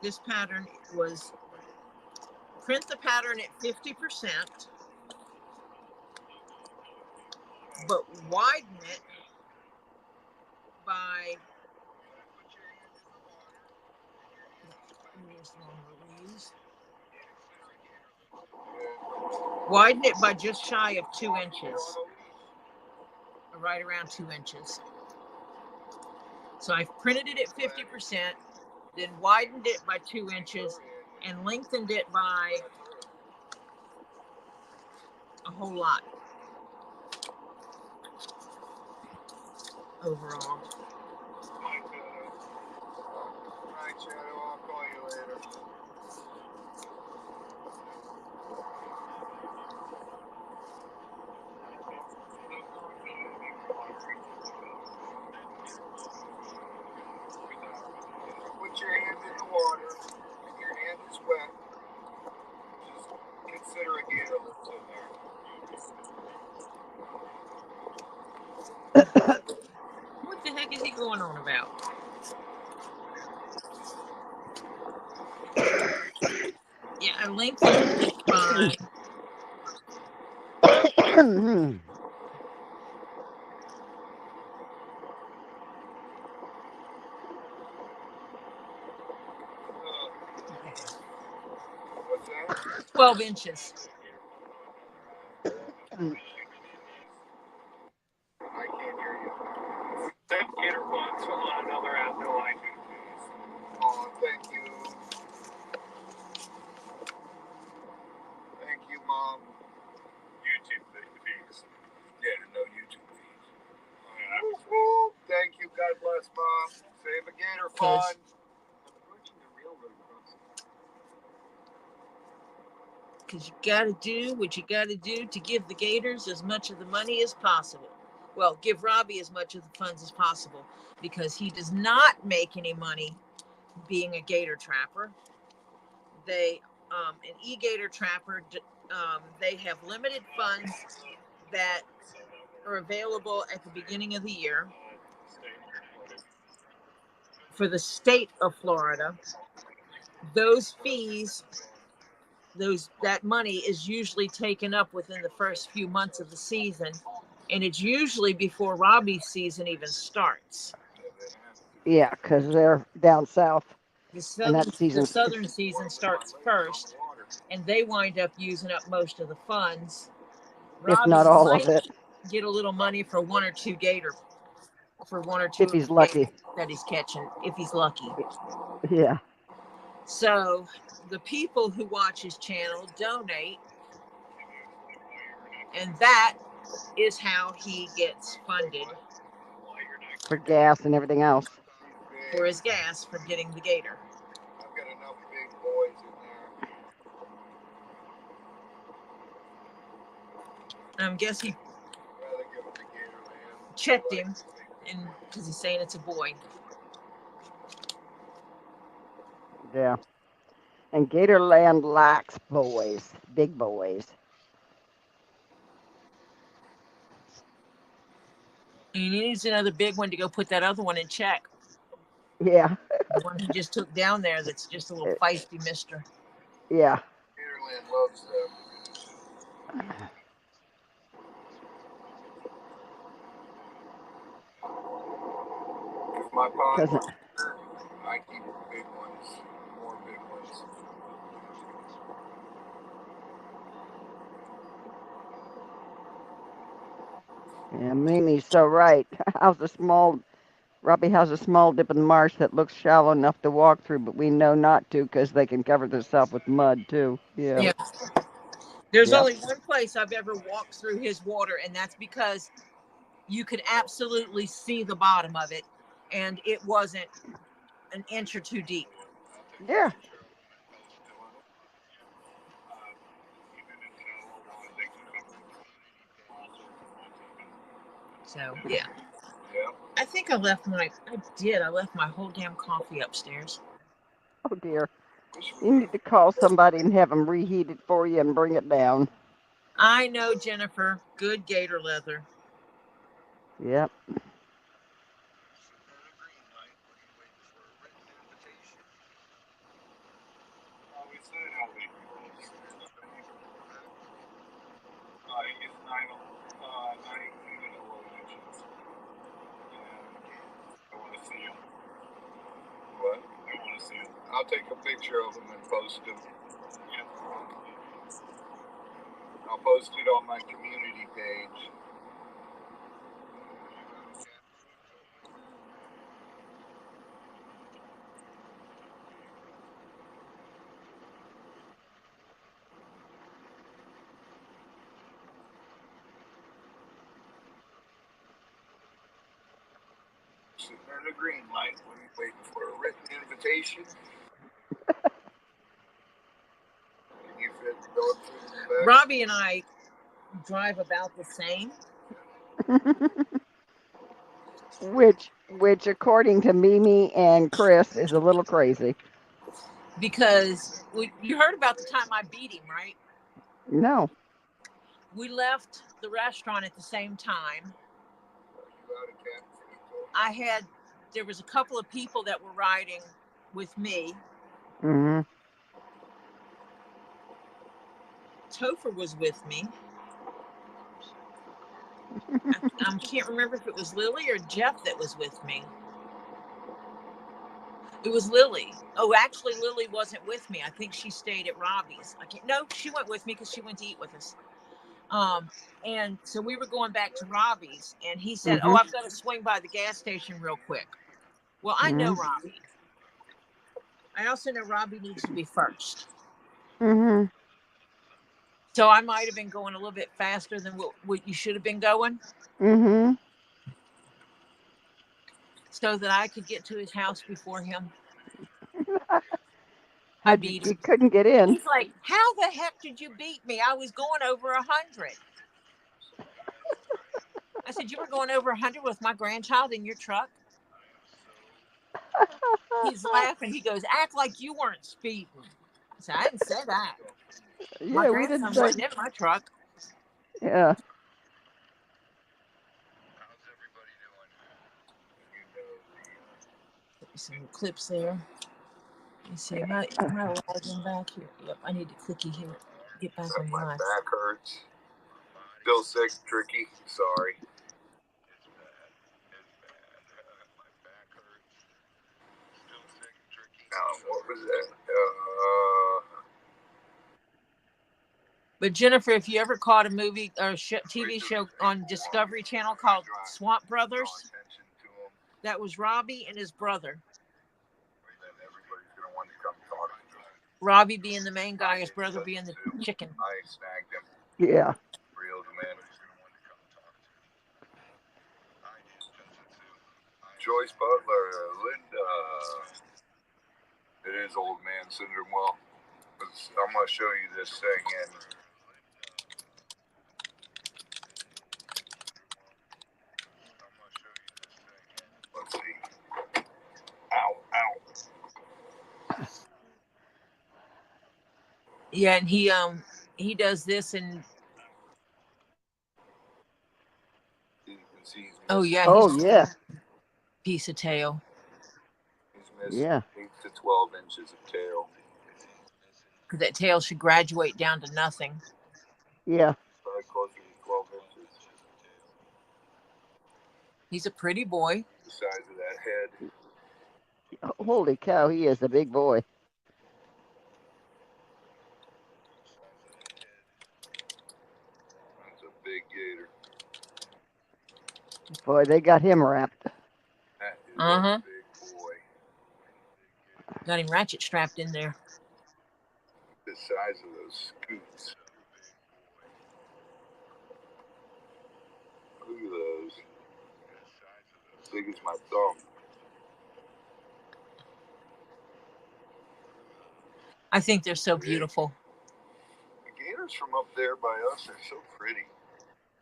A: This pattern was print the pattern at 50%, but widen it by widen it by just shy of 2 inches, right around 2 inches. So I've printed it at 50%, then widened it by 2 inches, and lengthened it by a whole lot overall.
C: Alright, Shadow, I'll call you later. Put your hand in the water, and your hand is wet. Just consider a gator lives in there.
A: What the heck is he going on about? Yeah, I lengthened it by
C: What's that?
A: 12 inches.
C: I can't hear you.
E: That gator bugs on another app, no I do.
C: Oh, thank you.
A: because
C: I'm approaching the railroad crossing.
A: you got to do what you got to do to give the Gators as much of the money as possible. Well, give Robbie as much of the funds as possible because he does not make any money being a Gator trapper. They, an e-Gator trapper, they have limited funds that are available at the beginning of the year for the state of Florida. Those fees, that money is usually taken up within the first few months of the season, and it's usually before Robbie's season even starts.
B: Yeah, because they're down south,
A: The
B: and
A: southern
B: that
A: the
B: season's
A: southern season starts first, and they wind up using up most of the funds.
B: if
A: Robbie
B: not all of
A: might
B: it,
A: get a little money for one or two gator
B: if he's lucky.
A: that he's catching, if he's lucky.
B: Yeah.
A: So the people who watch his channel donate, and that is how he gets funded
B: For gas and everything else.
A: for his gas for getting the gator.
C: I've got enough big boys in there.
A: I guess he
C: Rather give it to Gatorland.
A: checked him, and because he's saying it's a boy.
B: Yeah. And Gatorland likes boys, big boys.
A: And he needs another big one to go put that other one in check.
B: Yeah.
A: The one he just took down there that's just a little feisty mister.
B: Yeah.
C: Gatorland loves them. If my pond
B: Doesn't.
C: was bigger, I keep big ones, more big ones.
B: Yeah, Mimi's so right. Robbie has a small dip in the marsh that looks shallow enough to walk through, but we know not to because they can cover themselves with mud too. Yeah.
A: Yeah. There's
B: Yep.
A: only one place I've ever walked through his water, and that's because you could absolutely see the bottom of it, and it wasn't an inch or two deep.
B: Yeah.
A: So yeah.
C: Yeah.
A: I think I left my whole damn coffee upstairs.
B: Oh dear. You need to call somebody and have them reheat it for you and bring it down.
A: I know, Jennifer. Good gator leather.
B: Yep.
C: What? I'll take a picture of them and post them. I'll post it on my community page. Sitting in the green light, what are you waiting for? A written invitation? Can you fit dog food in the back?
A: Robbie and I drive about the same.
B: which according to Mimi and Chris is a little crazy.
A: Because you heard about the time I beat him, right?
B: No.
A: We left the restaurant at the same time.
C: You out of cat food?
A: There was a couple of people that were riding with me.
B: Mhm.
A: Topher was with me. I can't remember if it was Lily or Jeff that was with me. It was Lily. Oh, actually, Lily wasn't with me. I think she stayed at Robbie's. No, she went with me because she went to eat with us. And so we were going back to Robbie's, and he said, "Oh, I've got to swing by the gas station real quick." Well, I know Robbie. I also know Robbie needs to be first.
B: Mhm.
A: So I might have been going a little bit faster than what you should have been going.
B: Mhm.
A: so that I could get to his house before him. I
B: How'd
A: beat
B: you
A: him.
B: couldn't get in?
A: He's like, "How the heck did you beat me? I was going over 100." I said, "You were going over 100 with my grandchild in your truck?" He's laughing. He goes, "Act like you weren't speeding." I said, "I didn't say that. My
B: Yeah, we didn't
A: grandson
B: say.
A: wasn't in my truck."
B: Yeah.
C: How's everybody doing?
A: Some clips there. Let me see. Am I lagging back here? Yep. I need to clicky here. Get back on the
C: My
A: live.
C: back hurts. Still sick, tricky. Sorry. It's bad. It's bad. My back hurts. Still sick, tricky. What was that?
A: But Jennifer, if you ever caught a movie or TV show on Discovery Channel called Swamp Brothers, that was Robbie and his brother.
C: Everybody's gonna want to come talk to me.
A: Robbie being the main guy, his brother being the chicken.
C: I snagged him.
B: Yeah.
C: Reeled him in. Joyce Butler, Linda. It is old man syndrome. Well, I'm gonna show you this thing and. Let's see. Ow, ow.
A: Yeah, and he does this and
C: You can see he's
A: oh yeah,
B: Oh
A: he's
B: yeah.
A: piece of tail.
C: He's missing
B: Yeah.
C: 8 to 12 inches of tail.
A: Because that tail should graduate down to nothing.
B: Yeah.
C: Probably closer to 12 inches.
A: He's a pretty boy.
C: The size of that head.
B: Holy cow, he is a big boy.
C: That's a big gator.
B: Boy, they got him wrapped.
C: That is
A: Uh-huh.
C: a big boy.
A: Got him ratchet strapped in there.
C: The size of those scoots. Look at those. As big as my thumb.
A: I think they're so beautiful.
C: The gators from up there by us are so pretty.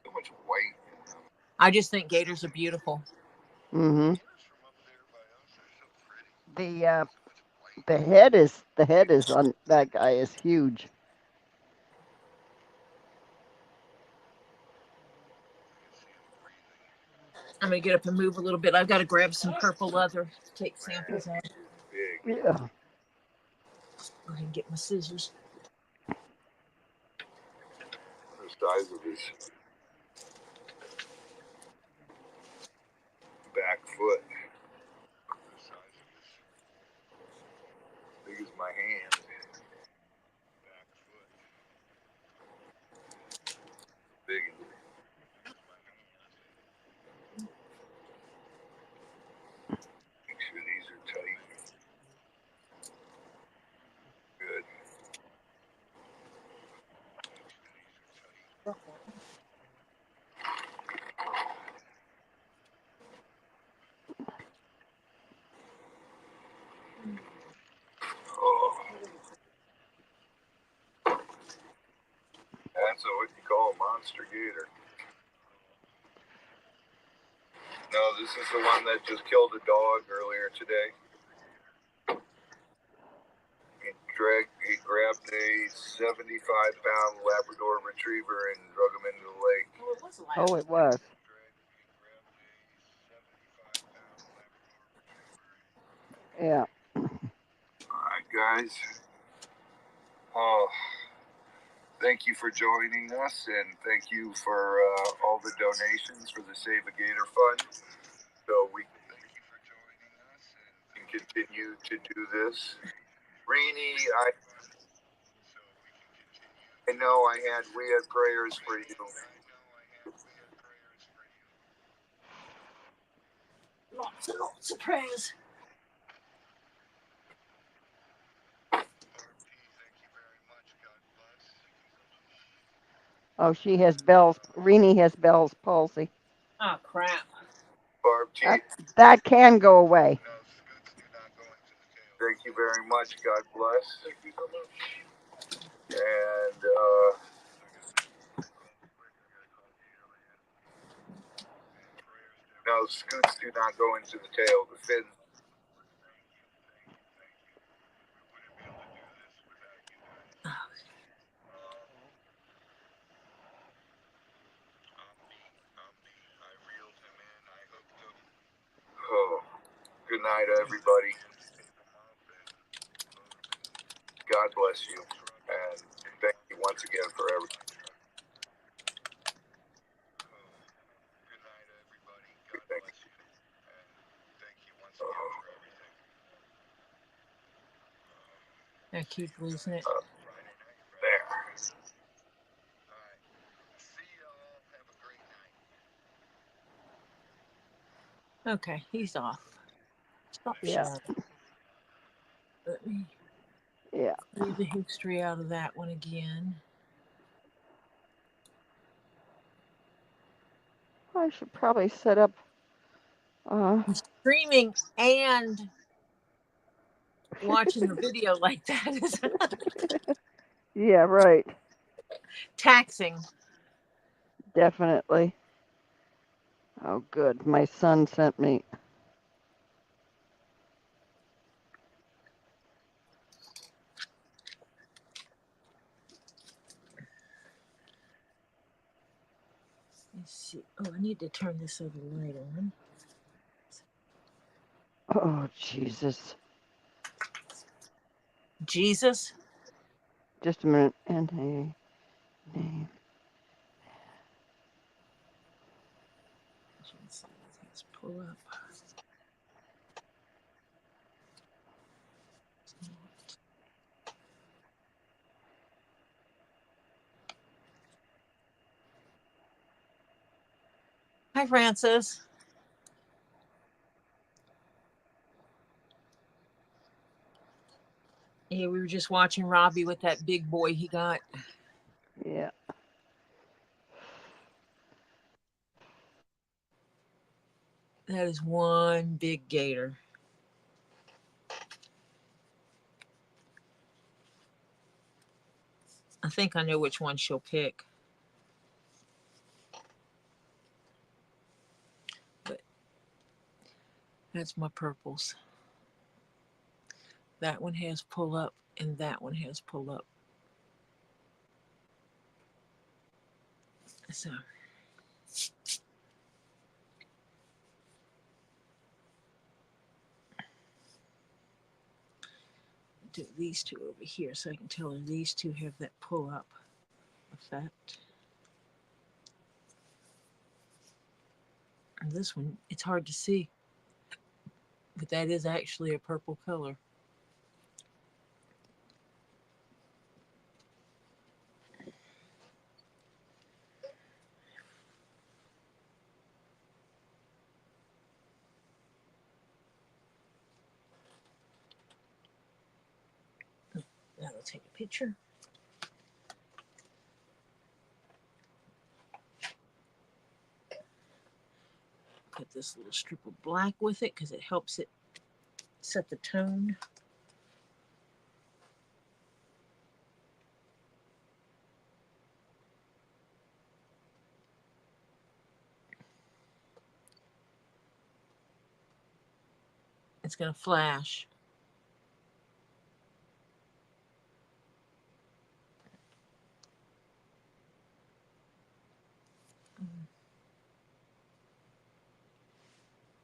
C: So much white in them.
A: I just think gators are beautiful.
B: Mm-hmm.
C: Gators from up there by us are so pretty.
B: The head is on that guy is huge.
A: I'm gonna get up and move a little bit. I've got to grab some purple leather to take samples of.
C: Big.
B: Yeah.
A: Go ahead and get my scissors.
C: The size of his back foot. The size of his, big as my hand. Back foot. Big as my hand. Make sure these are tight. Good. Oh. That's what you call a monster gator. No, this is the one that just killed a dog earlier today. He grabbed a 75-pound Labrador Retriever and drug him into the lake.
B: Oh, it was. Yeah.
C: Alright, guys. Oh, thank you for joining us, and thank you for all the donations for the Save a Gator Fund. So we can continue to do this. Rini, I know we had prayers for you.
A: Lots and lots of prayers.
B: Oh, she has Bell's. Renee has Bell's palsy.
A: Oh crap!
C: Barb T.
B: That can go away.
C: Thank you very much. God bless. And no, scoots do not go into the tail. The fins. Oh, good night, everybody. God bless you. And thank you once again for everything.
A: I keep losing it.
C: There.
A: Okay, he's off. Stop
B: Yeah.
A: sharing. Let me
B: Yeah.
A: leave the history out of that one again.
B: I should probably set up.
A: Streaming and watching the video like that is
B: Yeah, right.
A: taxing.
B: Definitely. Oh, good. My son sent me.
A: Let's see. Oh, I need to turn this other light on.
B: Oh, Jesus.
A: Jesus.
B: Just a minute. And a name.
A: Let's pull up. Hi, Francis. Yeah, we were just watching Robbie with that big boy he got.
B: Yeah.
A: That is one big gator. I think I know which one she'll pick. But that's my purples. That one has pull up and that one has pull up. So do these two over here so I can tell her these two have that pull up effect. And this one, it's hard to see, but that is actually a purple color. That'll take a picture. Put this little strip of black with it because it helps it set the tone. It's going to flash.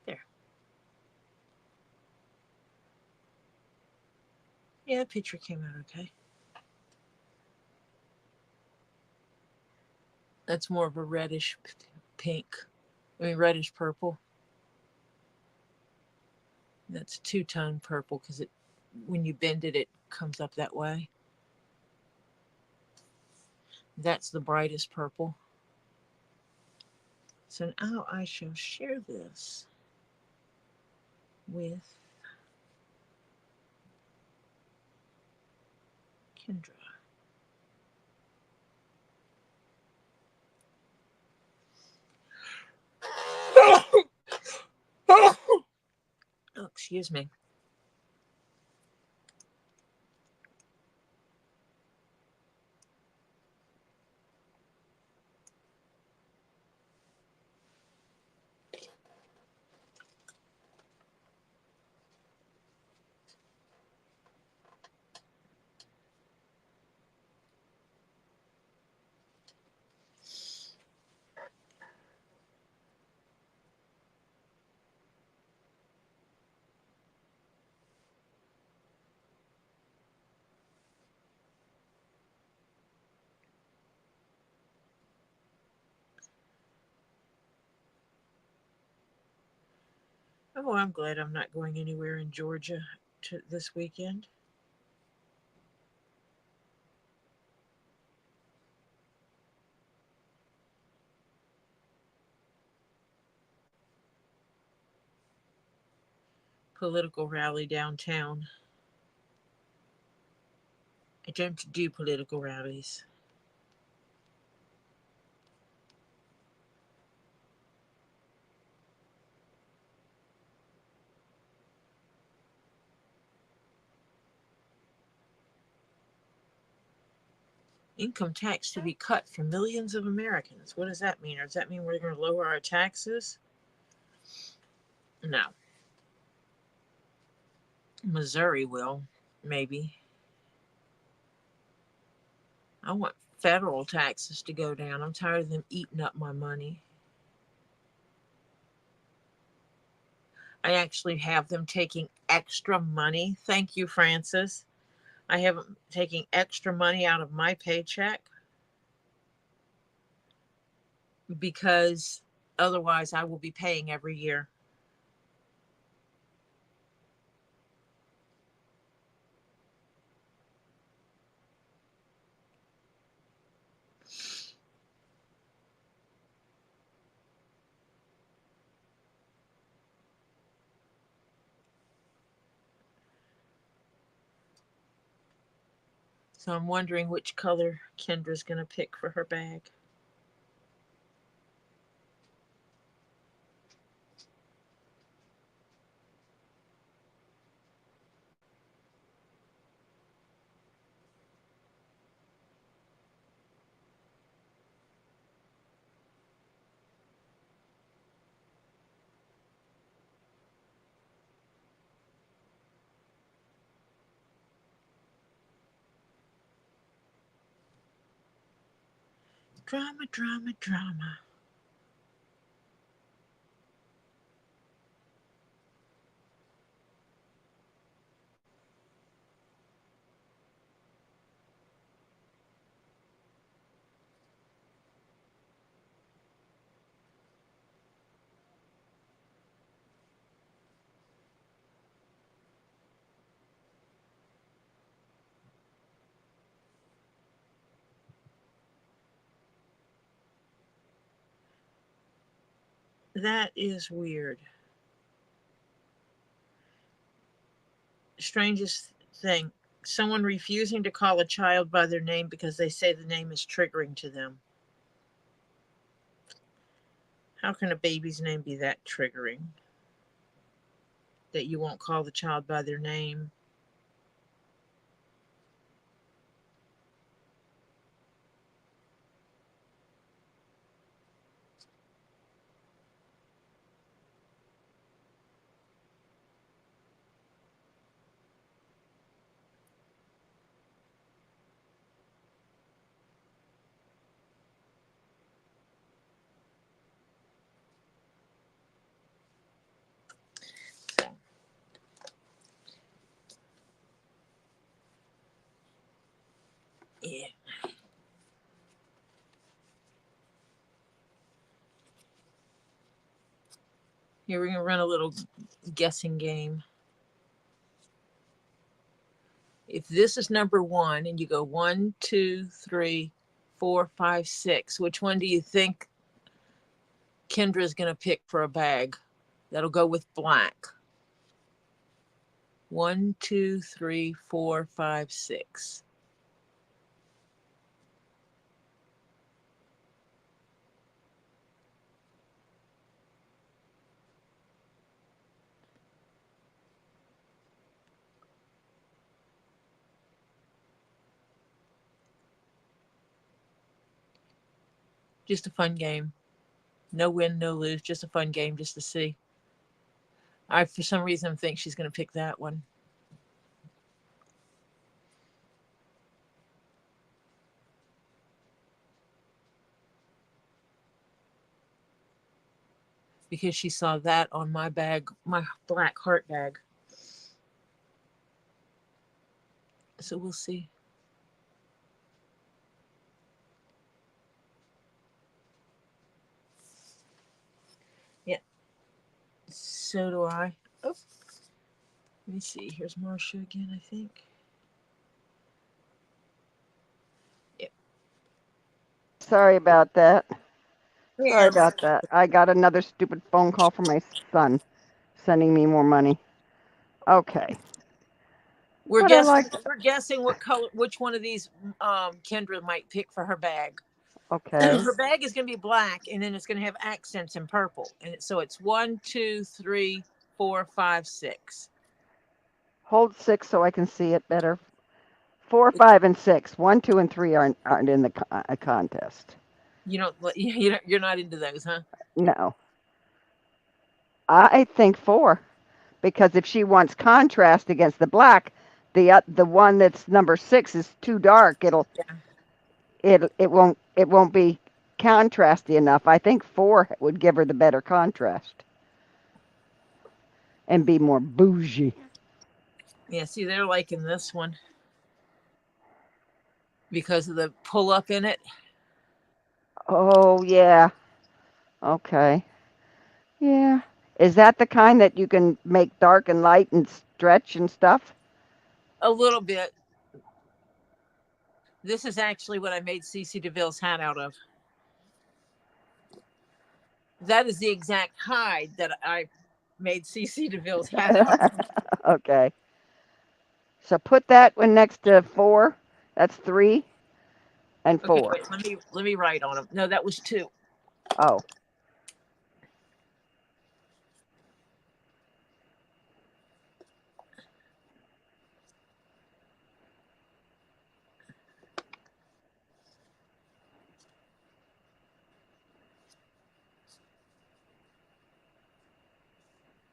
A: There. Yeah, the picture came out okay. That's more of a reddish pink. Reddish purple. That's two-tone purple because it, when you bend it, it comes up that way. That's the brightest purple. So now I shall share this with Kendra. Excuse me. Oh, I'm glad I'm not going anywhere in Georgia this weekend. Political rally downtown. I don't do political rallies. Income tax to be cut for millions of Americans. What does that mean? Or does that mean we're going to lower our taxes? No. Missouri will, maybe. I want federal taxes to go down. I'm tired of them eating up my money. I actually have them taking extra money. Thank you, Francis. I have them taking extra money out of my paycheck because otherwise I will be paying every year. So I'm wondering which color Kendra's going to pick for her bag. Drama, drama, drama. That is weird. Strangest thing. Someone refusing to call a child by their name because they say the name is triggering to them. How can a baby's name be that triggering? That you won't call the child by their name? So, yeah. Here we're going to run a little guessing game. If this is number one and you go 1, 2, 3, 4, 5, 6, which one do you think Kendra's going to pick for a bag that'll go with black? 1, 2, 3, 4, 5, 6. Just a fun game. No win, no lose. Just a fun game, just to see. I, for some reason, think she's going to pick that one because she saw that on my bag, my black heart bag. So we'll see. Yeah. So do I. Oh, let me see. Here's Marcia again, I think. Yep.
B: Sorry about that. Sorry
A: Yeah.
B: about that. I got another stupid phone call from my son sending me more money. Okay.
A: We're
B: But I
A: guessing.
B: like,
A: We're guessing what color, which one of these Kendra might pick for her bag.
B: okay.
A: Her bag is going to be black, and then it's going to have accents in purple, and so it's 1, 2, 3, 4, 5, 6.
B: Hold 6 so I can see it better. 4, 5, and 6. 1, 2, and 3 aren't in the contest.
A: You don't. You're not into those, huh?
B: No. I think 4 because if she wants contrast against the black, the one that's number 6 is too dark.
A: Yeah.
B: It won't be contrasty enough. I think 4 would give her the better contrast and be more bougie.
A: Yeah. See, they're liking this one because of the pull up in it.
B: Oh yeah. Okay. Yeah. Is that the kind that you can make dark and light and stretch and stuff?
A: A little bit. This is actually what I made CC DeVille's hat out of. That is the exact hide that I made CC DeVille's hat out of.
B: Okay. So put that one next to 4. That's 3 and
A: Okay,
B: 4.
A: wait. Let me write on them. No, that was 2.
B: Oh.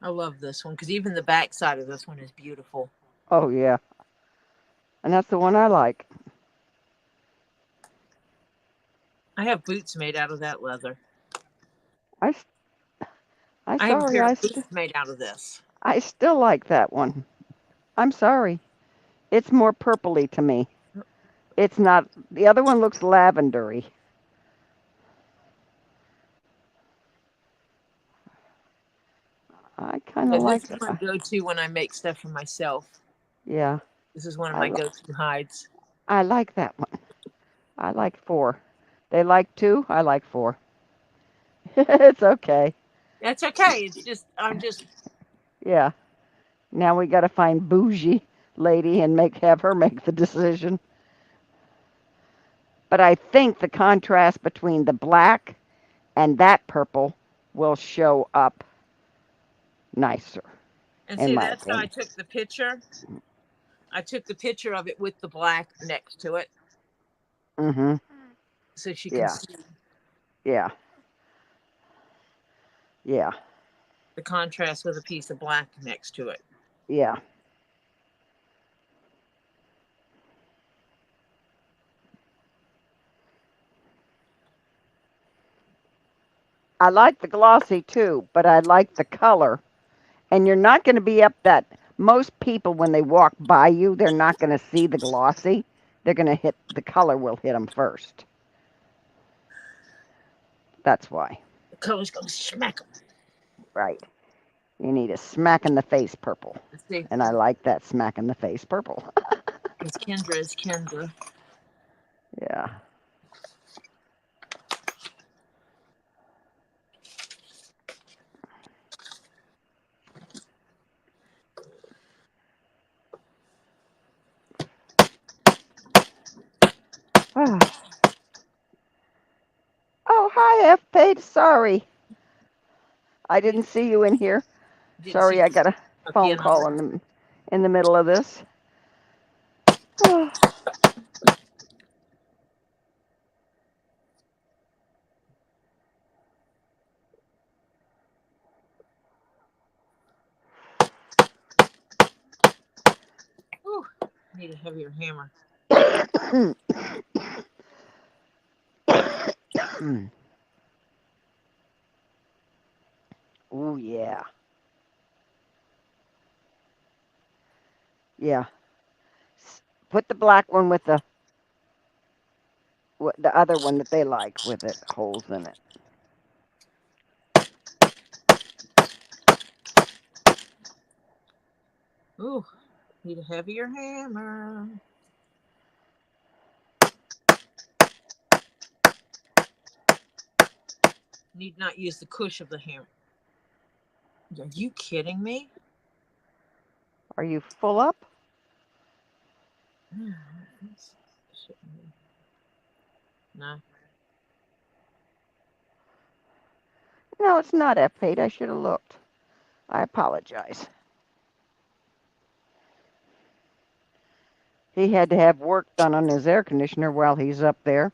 A: I love this one because even the back side of this one is beautiful.
B: Oh yeah. And that's the one I like.
A: I have boots made out of that leather.
B: I I
A: I have a
B: sorry.
A: pair of boots made out of this.
B: I still like that one. I'm sorry. It's more purpley to me. It's not. The other one looks lavendery. I kind of
A: Yeah,
B: like
A: this is
B: that.
A: my go-to when I make stuff for myself.
B: Yeah,
A: This is one of
B: I
A: my go-to hides.
B: I like that one. I like 4. They like 2. I like 4. It's okay.
A: That's okay. It's just I'm just
B: Yeah. Now we got to find bougie lady and have her make the decision. But I think the contrast between the black and that purple will show up nicer,
A: and
B: in
A: see
B: my
A: that's how I
B: opinion.
A: took the picture. I took the picture of it with the black next to it
B: Mhm.
A: so she can
B: Yeah.
A: see
B: Yeah. Yeah.
A: the contrast with a piece of black next to it.
B: Yeah. I like the glossy too, but I like the color. And you're not going to be up that. Most people, when they walk by you, they're not going to see the glossy. They're going to hit the color will hit them first. That's why.
A: The color's gonna smack them.
B: Right. You need a smack in the face purple.
A: Let's see,
B: And I like that smack in the face purple.
A: because Kendra is Kendra.
B: Yeah. Oh, hi, F Page. Sorry. I didn't see you in here.
A: Didn't see
B: Sorry, I got a
A: a
B: phone
A: piano.
B: call in the middle of this.
A: Need a heavier hammer.
B: Oh yeah. Yeah. Put the black one with the other one that they like with it holes in it.
A: Ooh, need a heavier hammer. Need not use the cush of the hammer. Are you kidding me?
B: Are you full up?
A: No.
B: No, it's not F8. I should have looked. I apologize. He had to have work done on his air conditioner while he's up there.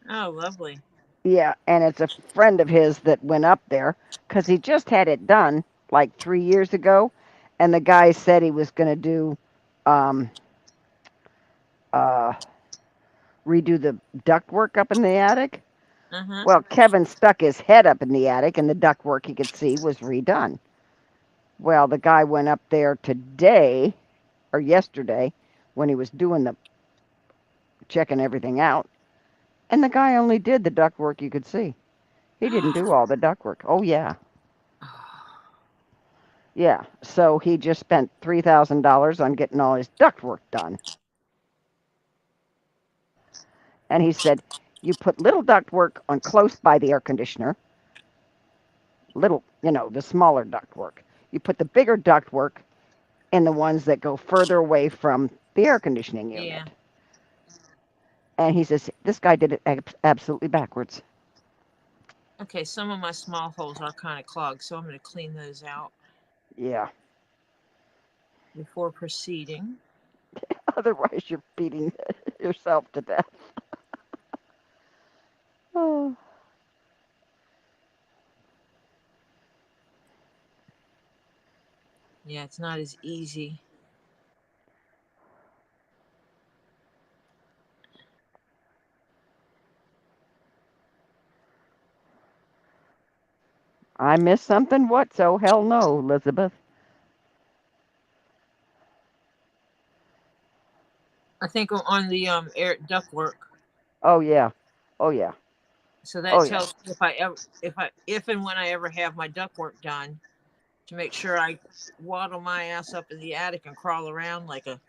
A: Oh, lovely.
B: Yeah, and it's a friend of his that went up there because he just had it done like 3 years ago, and the guy said he was going to do um, uh, redo the ductwork up in the attic.
A: Uh-huh.
B: Well, Kevin stuck his head up in the attic, and the ductwork he could see was redone. Well, the guy went up there today or yesterday when he was doing the checking everything out, and the guy only did the ductwork you could see. He didn't do all the ductwork. Oh yeah. Yeah, so he just spent $3,000 on getting all his ductwork done. And he said, you put little ductwork on close by the air conditioner, little, the smaller ductwork. You put the bigger ductwork in the ones that go further away from the air conditioning
A: Yeah.
B: unit. And he says, this guy did it absolutely backwards.
A: Okay, some of my small holes are kind of clogged, so I'm going to clean those out
B: Yeah.
A: before proceeding.
B: Otherwise, you're beating yourself to death. Oh.
A: Yeah, it's not as easy.
B: I missed something? What? So hell no, Elizabeth.
A: I think on the air ductwork.
B: Oh yeah. Oh yeah.
A: So that
B: Oh yeah.
A: tells me if and when I ever have my ductwork done, to make sure I waddle my ass up in the attic and crawl around like a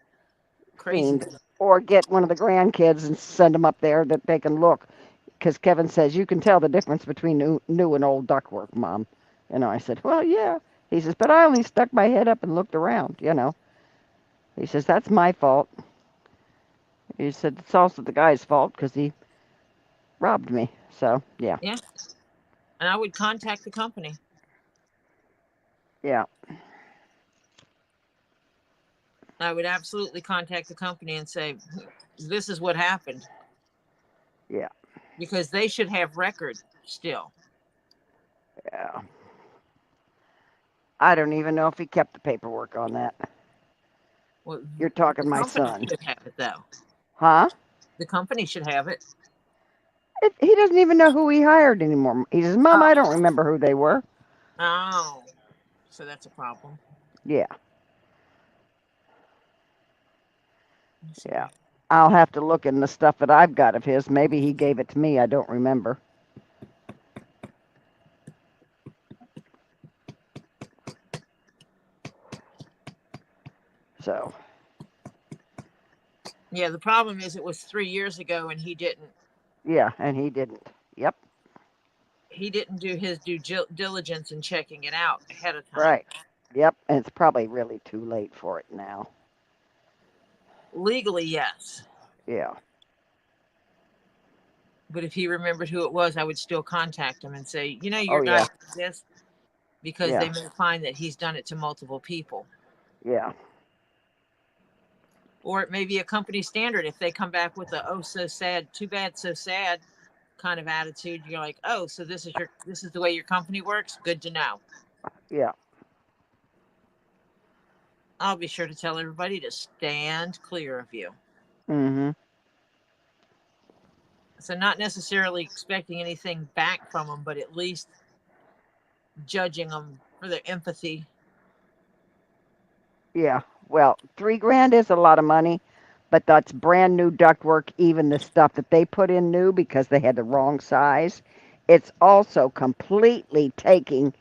A: crazy.
B: Fiend. Or get one of the grandkids and send them up there that they can look. Because Kevin says you can tell the difference between new and old ductwork, Mom. I said, well, yeah. He says, but I only stuck my head up and looked around. He says, that's my fault. He said, it's also the guy's fault because he robbed me. So, yeah.
A: Yeah, and I would contact the company.
B: Yeah.
A: I would absolutely contact the company and say, this is what happened.
B: Yeah.
A: Because they should have record still.
B: Yeah. I don't even know if he kept the paperwork on that.
A: Well,
B: You're
A: the
B: talking my
A: company
B: son.
A: should have it, though.
B: Huh?
A: The company should have it.
B: He doesn't even know who he hired anymore. He says, Mom,
A: Oh,
B: I don't remember who they were.
A: oh, so that's a problem.
B: Yeah.
A: Let's
B: Yeah.
A: see.
B: I'll have to look in the stuff that I've got of his. Maybe he gave it to me. I don't remember. So,
A: Yeah, the problem is it was 3 years ago, and he didn't.
B: yeah, and he didn't. Yep.
A: He didn't do his due diligence in checking it out ahead of time.
B: Right. Yep. And it's probably really too late for it now.
A: Legally, yes,
B: Yeah.
A: but if he remembered who it was, I would still contact him and say, your
B: Oh,
A: guy
B: yeah.
A: did this, because
B: Yeah.
A: they may find that he's done it to multiple people.
B: Yeah.
A: Or it may be a company standard. If they come back with a "oh so sad, too bad, so sad" kind of attitude, you're like, "oh, so this is the way your company works. Good to know."
B: Yeah.
A: I'll be sure to tell everybody to stand clear of you.
B: Mhm.
A: So, not necessarily expecting anything back from them, but at least judging them for their empathy.
B: Yeah. Well, 3 grand is a lot of money, but that's brand new ductwork. Even the stuff that they put in new because they had the wrong size. It's also completely taking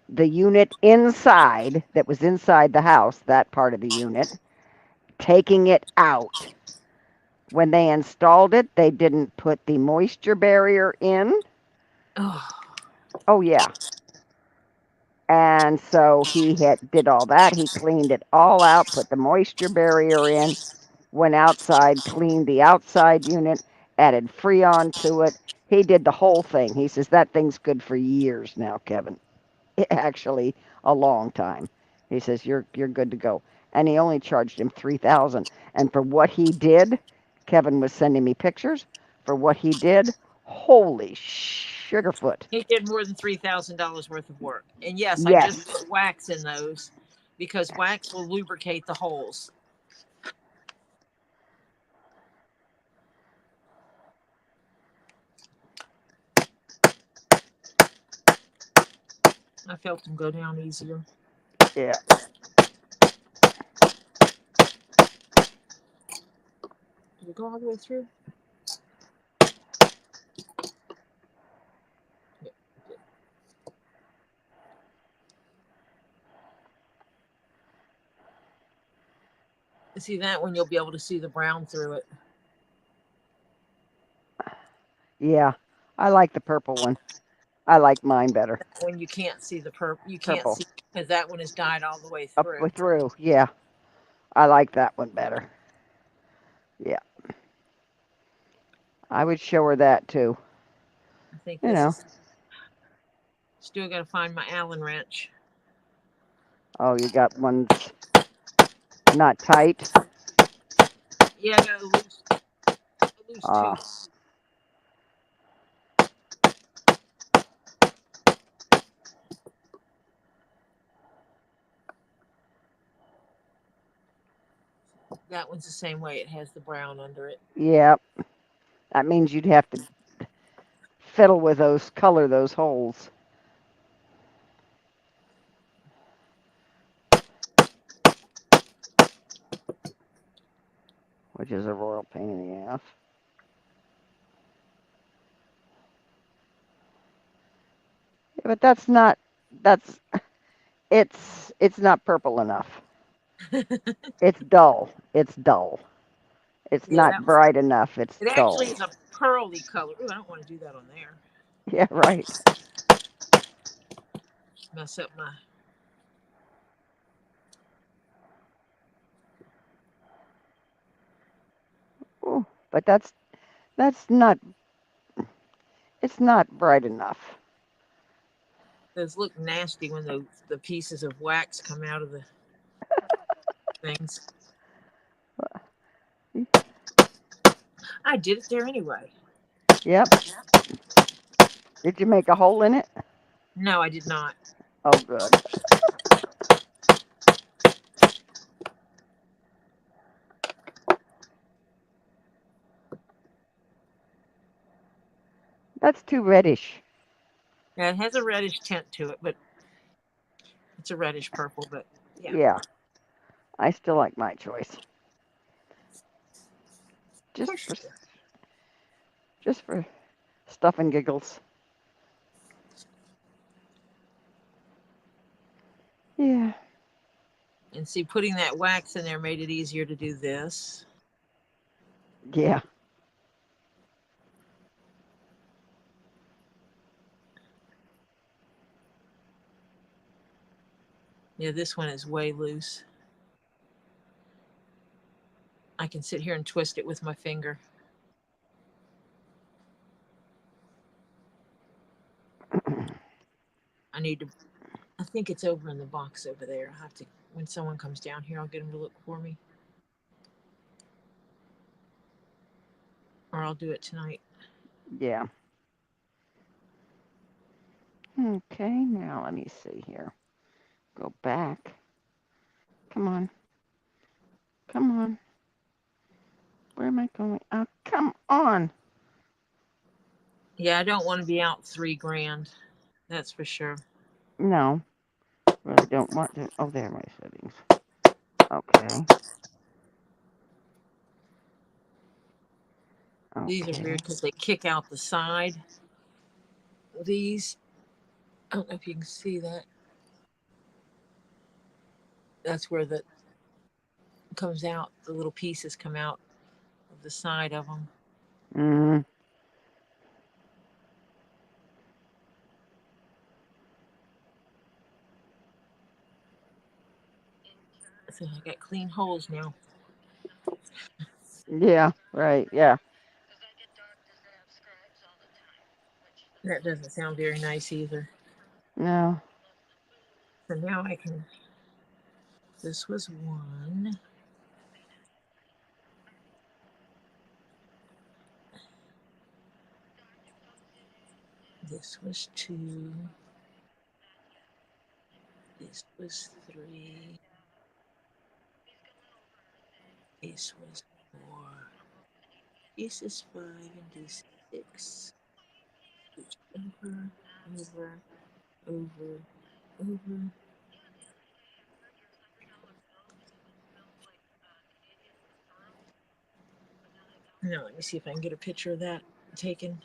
B: the unit inside that was inside the house, that part of the unit, taking it out. When they installed it, they didn't put the moisture barrier in.
A: Oh,
B: Oh, yeah. And so did all that. He cleaned it all out, put the moisture barrier in, went outside, cleaned the outside unit, added Freon to it. He did the whole thing. He says that thing's good for years now, Kevin. Actually, a long time. He says you're good to go. And he only charged him 3,000. And for what he did, Kevin was sending me pictures. For what he did, holy sugarfoot.
A: he did more than $3,000 worth of work. And yes, I just
B: Yes.
A: put wax in those because wax will lubricate the holes. I felt them go down easier.
B: Yeah.
A: Did it go all the way through? Yeah. See that one, you'll be able to see the brown through it.
B: Yeah. I like the purple one. I like mine better.
A: When you can't see the purple, you can't
B: Purple.
A: see because that one is dyed all the way
B: Up
A: through.
B: through. Yeah. I like that one better. Yeah. I would show her that too.
A: I think
B: You
A: this
B: know.
A: is still got to find my Allen wrench.
B: Oh, you got ones not tight.
A: Yeah, I got a loose
B: Ah,
A: tooth. That one's the same way. It has the brown under it.
B: yeah. That means you'd have to fiddle with those, color those holes, which is a royal pain in the ass. Yeah, but that's not. That's it's not purple enough. It's dull. It's dull. It's
A: Yeah,
B: not
A: that was.
B: bright enough. It's
A: It actually
B: dull.
A: is a pearly color. Ooh, I don't want to do that on there.
B: Yeah, right.
A: Mess up my.
B: Ooh, but that's not. It's not bright enough.
A: Those look nasty when the pieces of wax come out of the things. I did it there anyway.
B: Yep. Did you make a hole in it?
A: No, I did not.
B: Oh, good. That's too reddish.
A: Yeah, it has a reddish tint to it, but it's a reddish purple. But yeah,
B: Yeah, I still like my choice.
A: of
B: Just
A: course
B: for
A: you do.
B: just for stuff and giggles. Yeah.
A: And see, putting that wax in there made it easier to do this.
B: Yeah.
A: Yeah, this one is way loose. I can sit here and twist it with my finger. I need to. I think it's over in the box over there. I have to. When someone comes down here, I'll get them to look for me, or I'll do it tonight.
B: Yeah. Okay, now let me see here. Go back. Come on. Come on. Where am I going? Oh, come on.
A: Yeah, I don't want to be out $3,000. That's for sure.
B: No, really don't want to. Oh, there are my settings. Okay.
A: These are
B: Okay.
A: weird because they kick out the side. These, I don't know if you can see that. That's where the comes out. The little pieces come out of the side of them.
B: Mm.
A: So I got clean holes now.
B: Yeah. Right. Yeah.
A: That doesn't sound very nice either.
B: No.
A: So now I can. This was one. This was two. This was three. This was four. This is five, and this is six. Over, over, over, over. Now let me see if I can get a picture of that taken.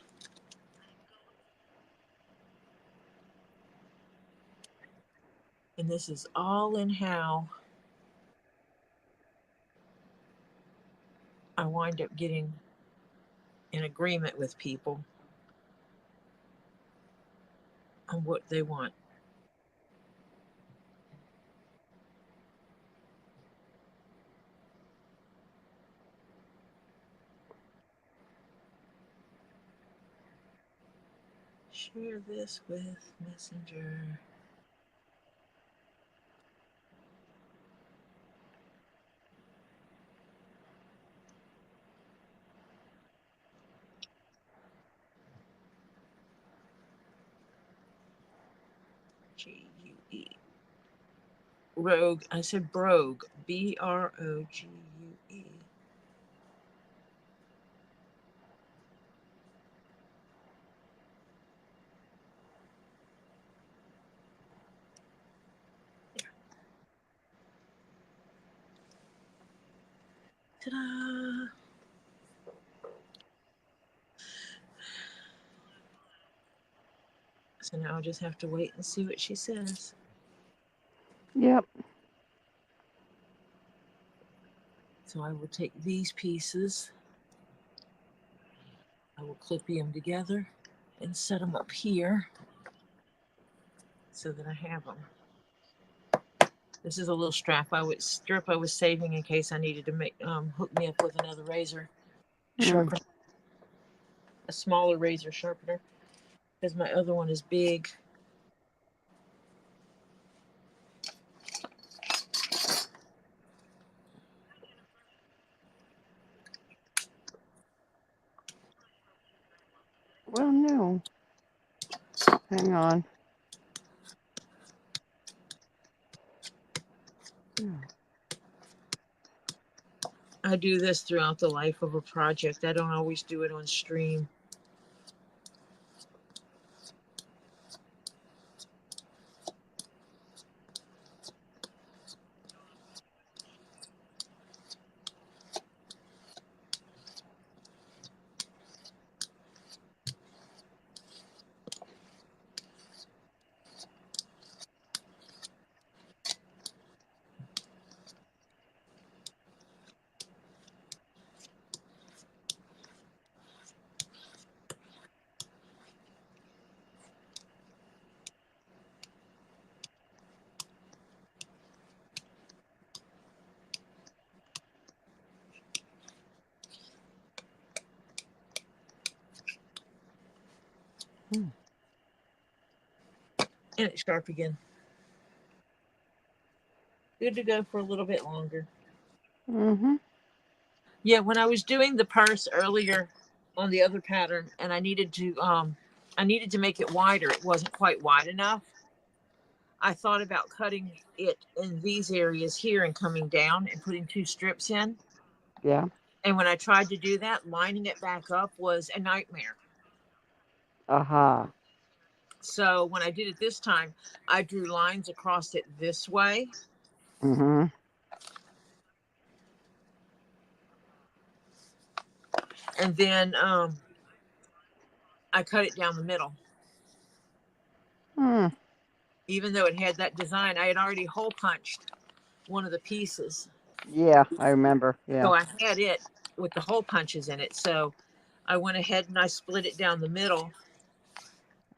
A: And this is all in how I wind up getting an agreement with people on what they want. Share this with Messenger. GUE. Rogue. I said brogue. BROGUE. Ta-da! So now I'll just have to wait and see what she says.
B: Yep.
A: So I will take these pieces. I will clip them together and set them up here so that I have them. This is a little strip I was saving in case I needed to make hook me up with another razor sharpener, a smaller razor sharpener, because my other one is big.
B: Well, no. Hang on.
A: I do this throughout the life of a project. I don't always do it on stream. And it's sharp again. Good to go for a little bit longer.
B: Mm-hmm.
A: Yeah, when I was doing the purse earlier on the other pattern, and I needed to make it wider. It wasn't quite wide enough. I thought about cutting it in these areas here and coming down and putting two strips in.
B: Yeah.
A: And when I tried to do that, lining it back up was a nightmare.
B: Aha.
A: So when I did it this time, I drew lines across it this way.
B: Mhm.
A: And then I cut it down the middle.
B: Hmm.
A: Even though it had that design, I had already hole punched one of the pieces.
B: Yeah, I remember. Yeah.
A: So I had it with the hole punches in it. So I went ahead and I split it down the middle,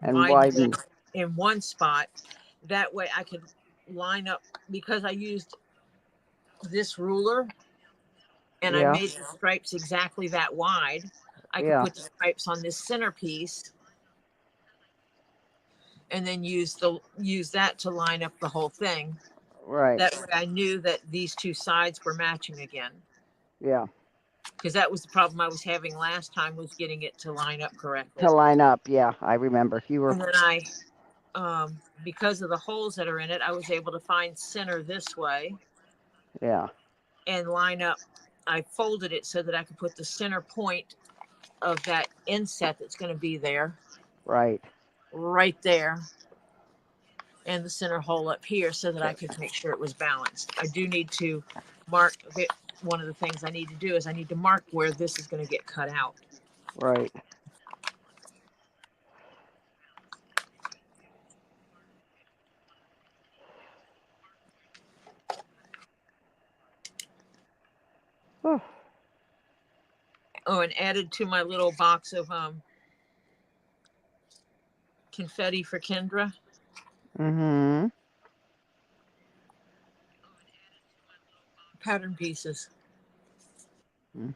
B: And
A: widened it
B: widen.
A: in one spot. That way I could line up, because I used this ruler and I
B: Yeah.
A: made the stripes exactly that wide. I could
B: Yeah.
A: put the stripes on this centerpiece and then use that to line up the whole thing.
B: Right.
A: That way I knew that these two sides were matching again.
B: Yeah.
A: Because that was the problem I was having last time, was getting it to line up correctly.
B: To line up. Yeah, I remember. You were.
A: And then I because of the holes that are in it, I was able to find center this way
B: Yeah.
A: and line up. I folded it so that I could put the center point of that inset that's going to be there
B: Right.
A: right there, and the center hole up here, so that I
B: Okay.
A: could make sure it was balanced. I do need to mark it. One of the things I need to do is I need to mark where this is going to get cut out.
B: Right. Oh.
A: Oh, and added to my little box of confetti for Kendra,
B: Mhm.
A: pattern pieces.
B: Mm.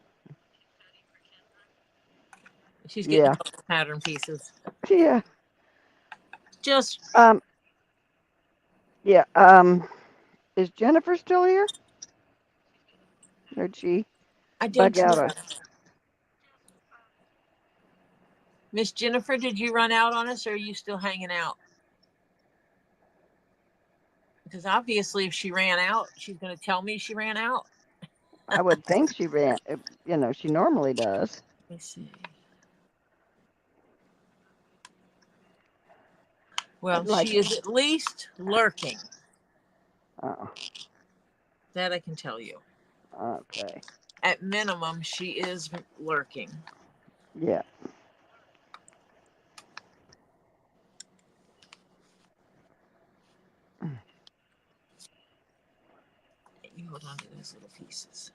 A: She's getting a
B: Yeah.
A: couple pattern pieces.
B: Yeah.
A: Just
B: Um. Yeah. Is Jennifer still here? Or did she
A: I
B: bug
A: don't
B: out?
A: know. Miss Jennifer, did you run out on us, or are you still hanging out? Because obviously, if she ran out, she's going to tell me she ran out.
B: I would think she ran. You know, she normally does.
A: Let me see.
B: I'd
A: Well,
B: like.
A: she is at least lurking.
B: Oh.
A: That I can tell you.
B: Okay.
A: At minimum, she is lurking.
B: Yeah.
A: You hold on to those little pieces.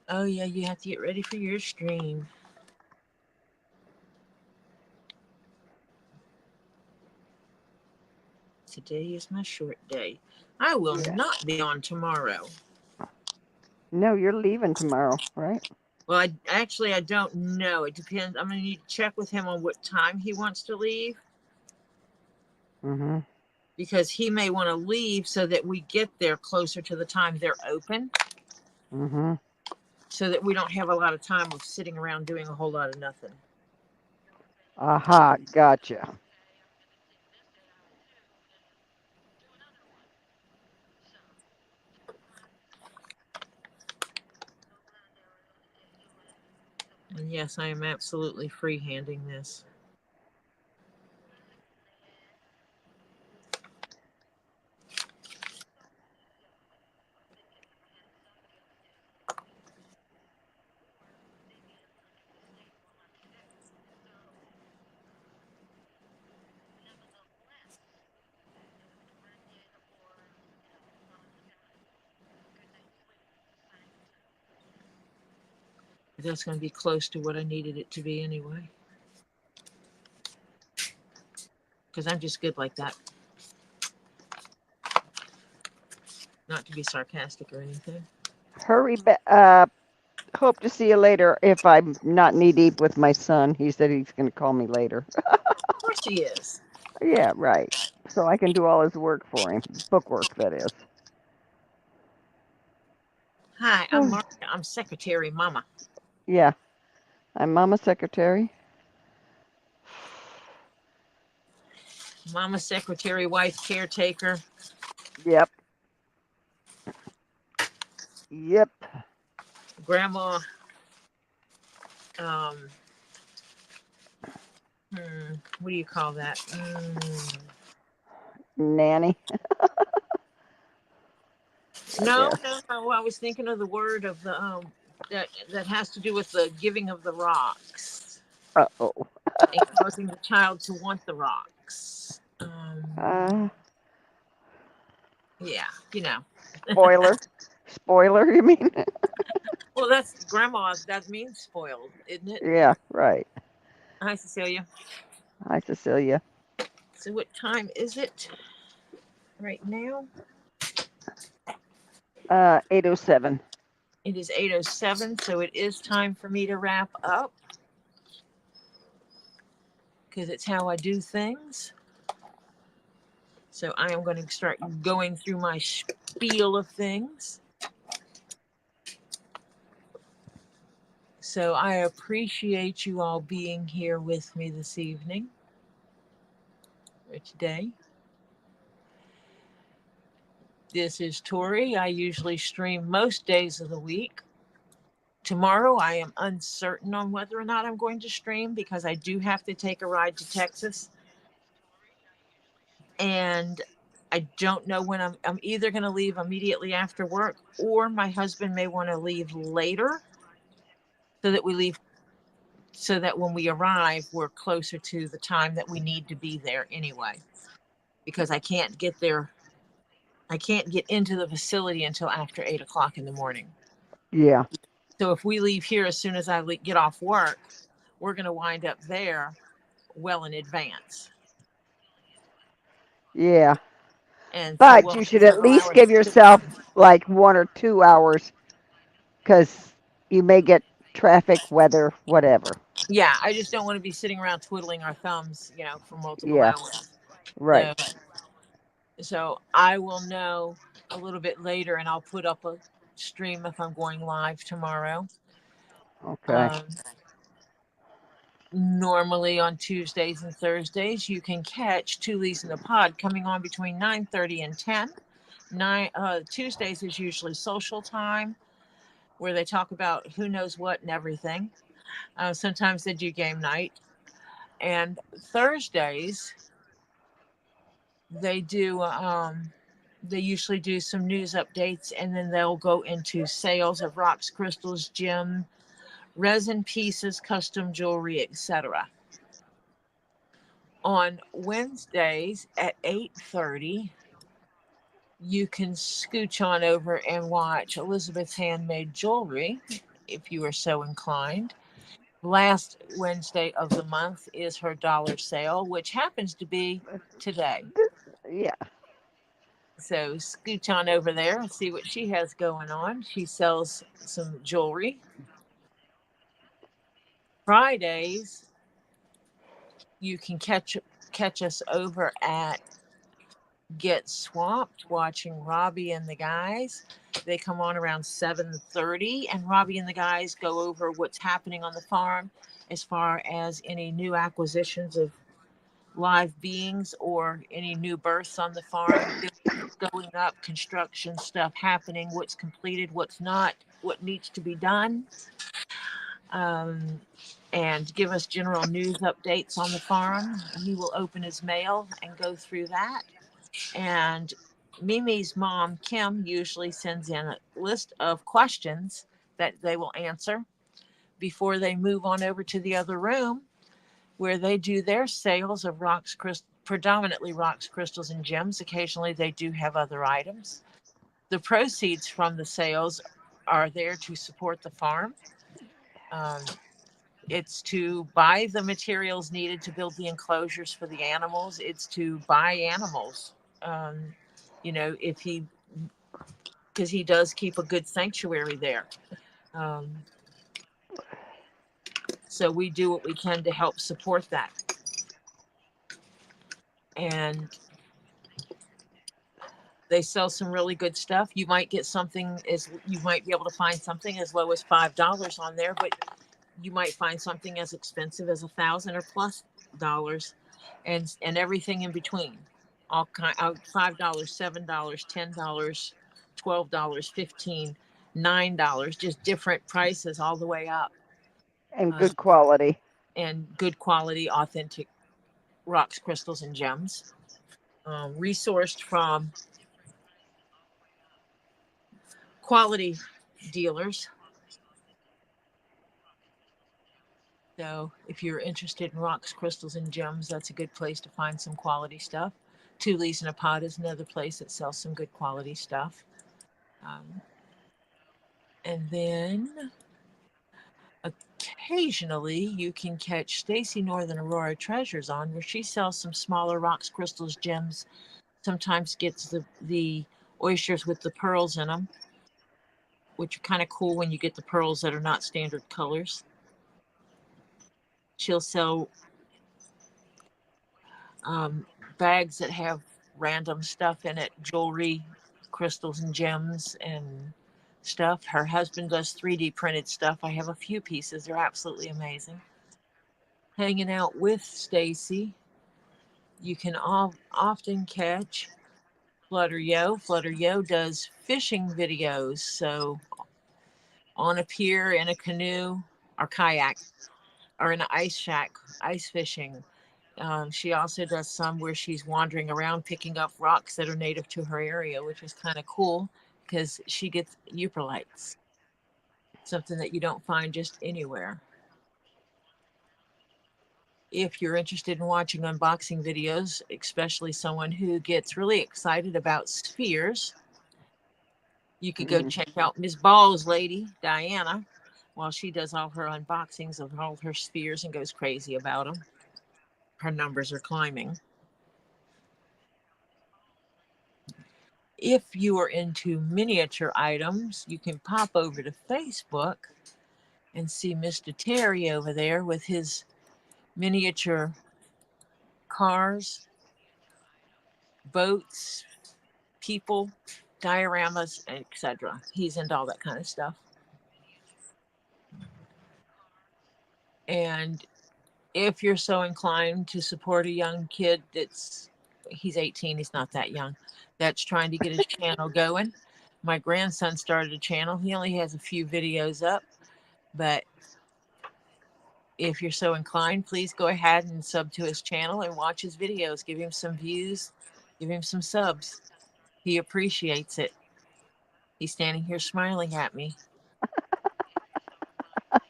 A: Oh, yeah, you have to get ready for your stream. Today is my short day. I will
B: Yeah.
A: not be on tomorrow.
B: No, you're leaving tomorrow, right?
A: Well, I don't know. It depends. I'm going to need to check with him on what time he wants to leave,
B: Mhm.
A: because he may want to leave so that we get there closer to the time they're open,
B: Mhm.
A: so that we don't have a lot of time of sitting around doing a whole lot of nothing.
B: Aha. Gotcha.
A: And yes, I am absolutely freehanding this. That's going to be close to what I needed it to be anyway. Because I'm just good like that. Not to be sarcastic or anything.
B: Hurry back. Hope to see you later if I'm not knee deep with my son. He said he's going to call me later.
A: Of course he is.
B: Yeah, right. So I can do all his work for him. Bookwork, that is.
A: Hi, I'm Martha. I'm Secretary Mama.
B: Yeah, I'm Mama Secretary.
A: Mama Secretary, wife, caretaker,
B: Yep. Yep.
A: grandma. What do you call that?
B: Nanny, I
A: No,
B: guess.
A: no, no. I was thinking of the word of the that has to do with the giving of the rocks
B: Uh-oh.
A: and causing the child to want the rocks.
B: Uh,
A: Yeah, you know.
B: spoiler. Spoiler, you mean?
A: Well, that's grandma. That means spoiled, isn't it?
B: Yeah, right.
A: Hi, Cecilia.
B: Hi, Cecilia.
A: So, what time is it right now?
B: 8:07.
A: It is 8:07, so it is time for me to wrap up because it's how I do things. So I am going to start going through my spiel of things. So I appreciate you all being here with me this evening or today. This is Tori. I usually stream most days of the week. Tomorrow, I am uncertain on whether or not I'm going to stream because I do have to take a ride to Texas. And I don't know when I'm either going to leave immediately after work or my husband may want to leave later so that we leave so that when we arrive, we're closer to the time that we need to be there anyway. Because I can't get there, I can't get into the facility until after 8 o'clock in the morning.
B: Yeah.
A: So if we leave here as soon as I get off work, we're going to wind up there well in advance.
B: Yeah.
A: And so
B: But
A: we'll
B: you
A: have
B: should at
A: several
B: least
A: hours
B: give
A: to cook
B: yourself
A: dinner.
B: like 1 or 2 hours because you may get traffic, weather, whatever.
A: Yeah, I just don't want to be sitting around twiddling our thumbs, for multiple
B: Yeah,
A: hours.
B: right.
A: So, so I will know a little bit later, and I'll put up a stream if I'm going live tomorrow.
B: Okay.
A: Um, Normally on Tuesdays and Thursdays, you can catch Two Leaves in the Pod coming on between 9:30 and 10. Tuesdays is usually social time where they talk about who knows what and everything. Sometimes they do game night. And Thursdays, they do, they usually do some news updates and then they'll go into sales of rocks, crystals, gem, resin pieces, custom jewelry, etc. On Wednesdays at 8:30, you can scooch on over and watch Elizabeth's Handmade Jewelry if you are so inclined. Last Wednesday of the month is her dollar sale, which happens to be today.
B: Yeah.
A: So scooch on over there and see what she has going on. She sells some jewelry. Fridays, you can catch us over at Get Swamped watching Robbie and the guys. They come on around 7:30 and Robbie and the guys go over what's happening on the farm as far as any new acquisitions of live beings or any new births on the farm, going up, construction stuff happening, what's completed, what's not, what needs to be done, um, and give us general news updates on the farm. He will open his mail and go through that. And Mimi's mom, Kim, usually sends in a list of questions that they will answer before they move on over to the other room where they do their sales of rocks, predominantly rocks, crystals, and gems. Occasionally, they do have other items. The proceeds from the sales are there to support the farm. Um, it's to buy the materials needed to build the enclosures for the animals. It's to buy animals. Um, if because he does keep a good sanctuary there. Um, so we do what we can to help support that. And they sell some really good stuff. You might get something you might be able to find something as low as $5 on there, but you might find something as expensive as 1,000 or plus dollars, and everything in between. All kind of $5, $7, $10, $12, 15, $9, just different prices all the way up.
B: And
A: Uh,
B: good quality.
A: and good quality, authentic rocks, crystals, and gems. Resourced from quality dealers. So if you're interested in rocks, crystals, and gems, that's a good place to find some quality stuff. Two Leaves in a Pot is another place that sells some good quality stuff. Um, and then occasionally you can catch Stacy Northern Aurora Treasures on, where she sells some smaller rocks, crystals, gems. Sometimes gets the oysters with the pearls in them, which are kind of cool when you get the pearls that are not standard colors. She'll sell um, bags that have random stuff in it, jewelry, crystals and gems and stuff. Her husband does 3D printed stuff. I have a few pieces. They're absolutely amazing. Hanging out with Stacy, you can often catch Flutter Yo. Flutter Yo does fishing videos. So on a pier, in a canoe or kayak, or in an ice shack, ice fishing. She also does some where she's wandering around picking up rocks that are native to her area, which is kind of cool because she gets euperlites, something that you don't find just anywhere. If you're interested in watching unboxing videos, especially someone who gets really excited about spheres, you could go
B: Mm.
A: check out Miss Ball's lady, Diana, while she does all her unboxings of all her spheres and goes crazy about them. Her numbers are climbing. If you are into miniature items, you can pop over to Facebook and see Mr. Terry over there with his miniature cars, boats, people, dioramas, etc. He's into all that kind of stuff. And if you're so inclined to support a young kid he's 18, he's not that young, that's trying to get his channel going. My grandson started a channel. He only has a few videos up, but if you're so inclined, please go ahead and sub to his channel and watch his videos. Give him some views, give him some subs. He appreciates it. He's standing here smiling at me.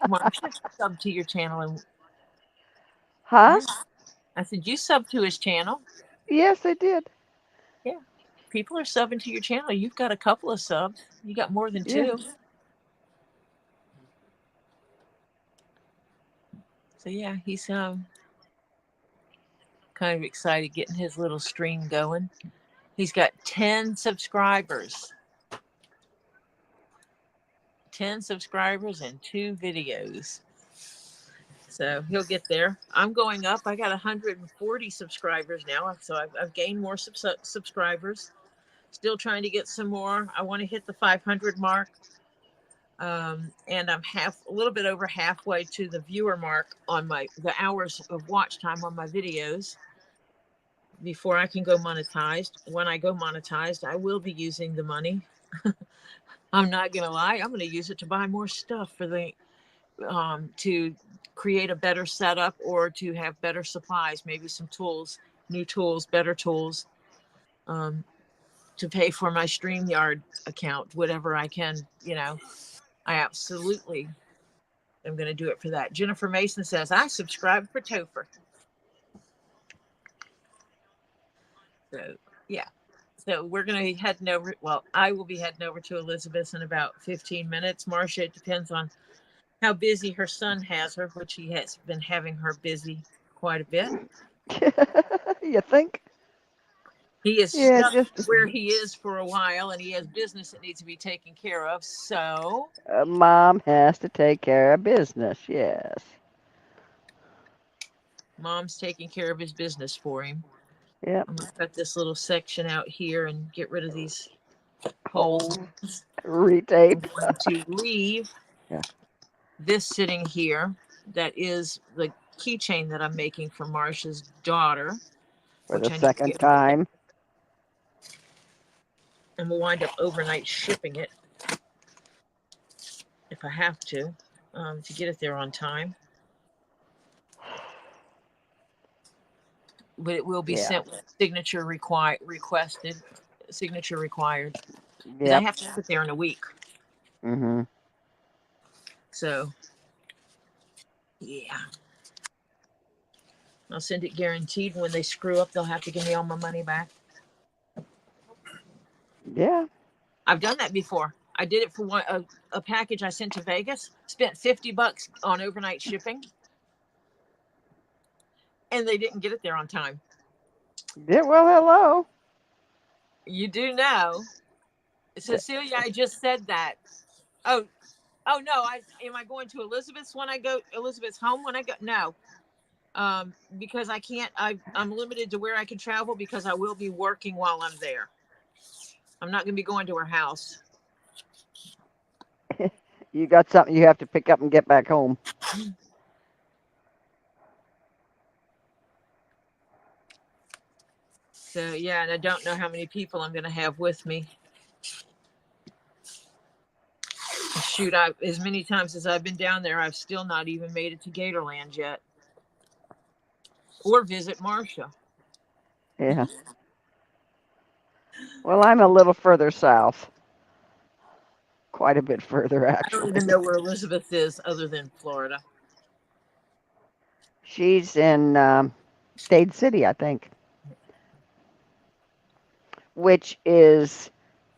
A: Marsha, sub to your channel. And
B: Huh?
A: yeah, I said, you sub to his channel.
B: Yes, I did.
A: Yeah. People are subbing to your channel. You've got a couple of subs. You got more than
B: Yeah.
A: two. So yeah, he's kind of excited getting his little stream going. He's got 10 subscribers. 10 subscribers and 2 videos. So he'll get there. I'm going up. I got 140 subscribers now. So I've gained more subscribers. Still trying to get some more. I want to hit the 500 mark. And I'm a little bit over halfway to the viewer mark on the hours of watch time on my videos before I can go monetized. When I go monetized, I will be using the money. I'm not gonna lie. I'm gonna use it to buy more stuff for to create a better setup or to have better supplies, maybe some tools, new tools, better tools, um, to pay for my StreamYard account, whatever I can. I absolutely am going to do it for that. Jennifer Mason says, I subscribe for Topher. So, yeah. So we're going to be heading over. Well, I will be heading over to Elizabeth in about 15 minutes. Marcia, it depends on how busy her son has her, which he has been having her busy quite a bit.
B: You think?
A: He is
B: Yeah,
A: stuck
B: just
A: where he is for a while, and he has business that needs to be taken care of. So
B: mom has to take care of business. Yes.
A: mom's taking care of his business for him.
B: Yep.
A: I'm gonna cut this little section out here and get rid of these holes.
B: Oh, retape.
A: I'm going to leave
B: Yeah,
A: this sitting here. That is the keychain that I'm making for Marsha's daughter,
B: for
A: which
B: the
A: I need to
B: second
A: get.
B: time.
A: And we'll wind up overnight shipping it if I have to get it there on time. But it will be
B: Yeah.
A: sent with requested, signature required, because I
B: Yep.
A: have to sit there in a week.
B: Mhm.
A: So yeah, I'll send it guaranteed. When they screw up, they'll have to give me all my money back.
B: Yeah.
A: I've done that before. I did it for a package I sent to Vegas. Spent $50 on overnight shipping, and they didn't get it there on time.
B: Yeah. Well, hello.
A: You do know, Cecilia. I just said that. Oh, oh no. Am I going to Elizabeth's when I go? Elizabeth's home when I go? No, because I can't. I'm limited to where I can travel because I will be working while I'm there. I'm not going to be going to her house.
B: You got something you have to pick up and get back home.
A: So yeah, and I don't know how many people I'm going to have with me. Shoot, as many times as I've been down there, I've still not even made it to Gatorland yet, or visit Marsha.
B: Yeah. Well, I'm a little further south. Quite a bit further,
A: I don't even
B: actually.
A: know where Elizabeth is, other than Florida.
B: She's in Dade City, I think, which is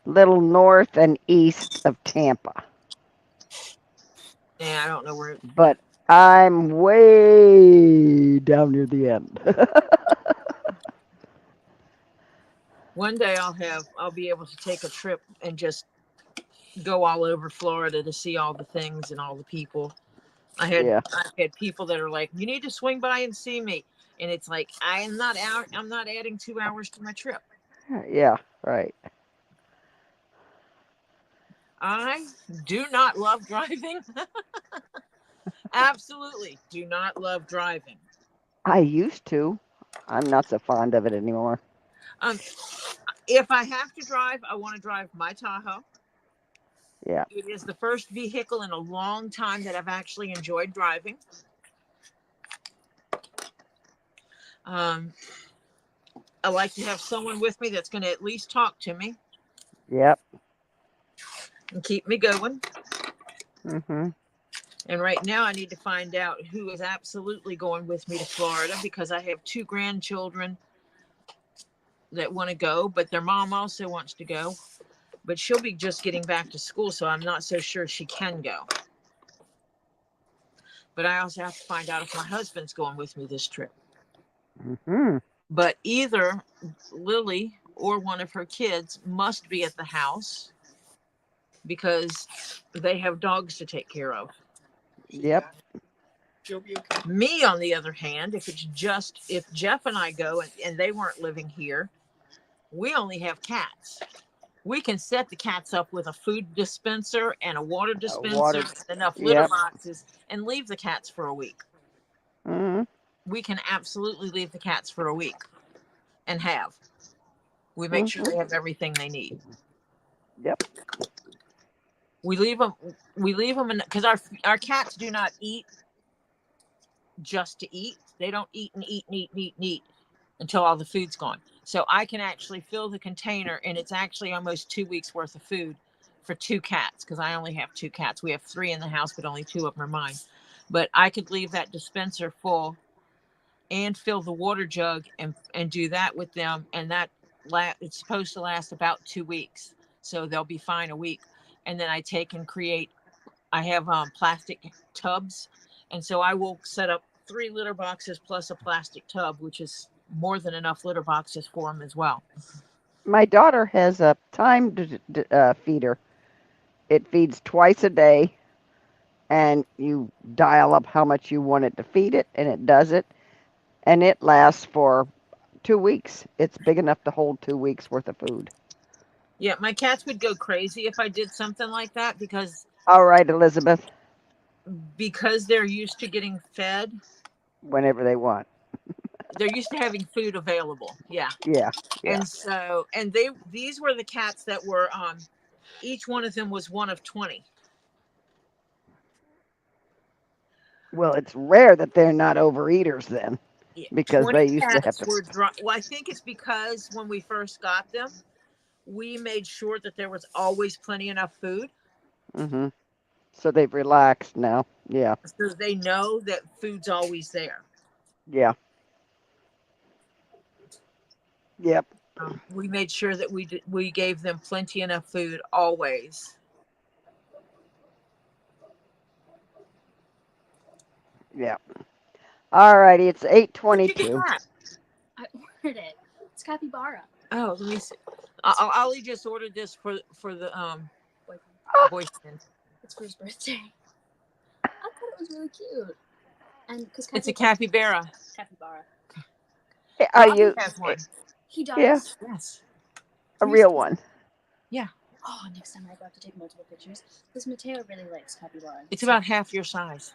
B: little north and east of Tampa.
A: Yeah, I don't know where.
B: But I'm way down near the end.
A: One day I'll be able to take a trip and just go all over Florida to see all the things and all the people.
B: Yeah.
A: I've had people that are like, "You need to swing by and see me," and it's like I am not out. I'm not adding 2 hours to my trip.
B: Yeah, right.
A: I do not love driving. Absolutely, do not love driving.
B: I used to. I'm not so fond of it anymore.
A: Um, if I have to drive, I want to drive my Tahoe.
B: Yeah.
A: It is the first vehicle in a long time that I've actually enjoyed driving. Um, I like to have someone with me that's going to at least talk to me
B: Yep.
A: and keep me going.
B: Mhm.
A: And right now, I need to find out who is absolutely going with me to Florida, because I have 2 grandchildren that want to go, but their mom also wants to go. But she'll be just getting back to school, so I'm not so sure she can go. But I also have to find out if my husband's going with me this trip.
B: Mhm.
A: But either Lily or one of her kids must be at the house because they have dogs to take care of.
B: Yep.
E: She'll be okay.
A: Me, on the other hand, if Jeff and I go and they weren't living here, we only have cats. We can set the cats up with a food dispenser and a water dispenser
B: Water.
A: and enough litter
B: Yep.
A: boxes and leave the cats for a week.
B: Mhm.
A: We can absolutely leave the cats for a week and have. We make sure
B: Mhm.
A: they have everything they need.
B: Yep.
A: We leave them. We leave them because our cats do not eat just to eat. They don't eat and eat and eat and eat and eat until all the food's gone. So I can actually fill the container, and it's actually almost 2 weeks worth of food for 2 cats, because I only have 2 cats. We have 3 in the house, but only 2 of them are mine. But I could leave that dispenser full and fill the water jug and do that with them, and it's supposed to last about 2 weeks, so they'll be fine a week. And then I take and create I have plastic tubs, and so I will set up 3 litter boxes plus a plastic tub, which is more than enough litter boxes for them as well.
B: My daughter has a timed feeder. It feeds twice a day, and you dial up how much you want it to feed it, and it does it, and it lasts for 2 weeks. It's big enough to hold 2 weeks worth of food.
A: Yeah, my cats would go crazy if I did something like that
B: All right, Elizabeth,
A: because they're used to getting fed.
B: whenever they want.
A: They're used to having food available. Yeah.
B: Yeah, yeah.
A: And so, these were the cats that were, each one of them was one of 20.
B: Well, it's rare that they're not overeaters then,
A: Yeah,
B: because
A: 20
B: they used to have
A: cats
B: to.
A: were dry. Well, I think it's because when we first got them, we made sure that there was always plenty enough food.
B: Hmm. So they've relaxed now. Yeah,
A: So they know that food's always there.
B: yeah, yep,
A: We made sure that we gave them plenty enough food always.
B: yeah. All righty, it's
A: Where'd you get
B: 8:22.
A: that?
D: I ordered it. It's capybara.
A: Oh, let me see. Ollie just ordered this for the
D: Boyfriend.
A: boyfriend.
D: It's for his birthday. I thought it was really cute. And because
A: It's a capybara.
D: capybara.
B: Are
A: Robbie
B: you?
A: has one.
D: He does.
B: Yeah,
A: Yes.
B: a real one.
A: Yeah.
D: Oh, next time I go have to take multiple pictures. Because Mateo really likes capybara.
A: It's about half your size.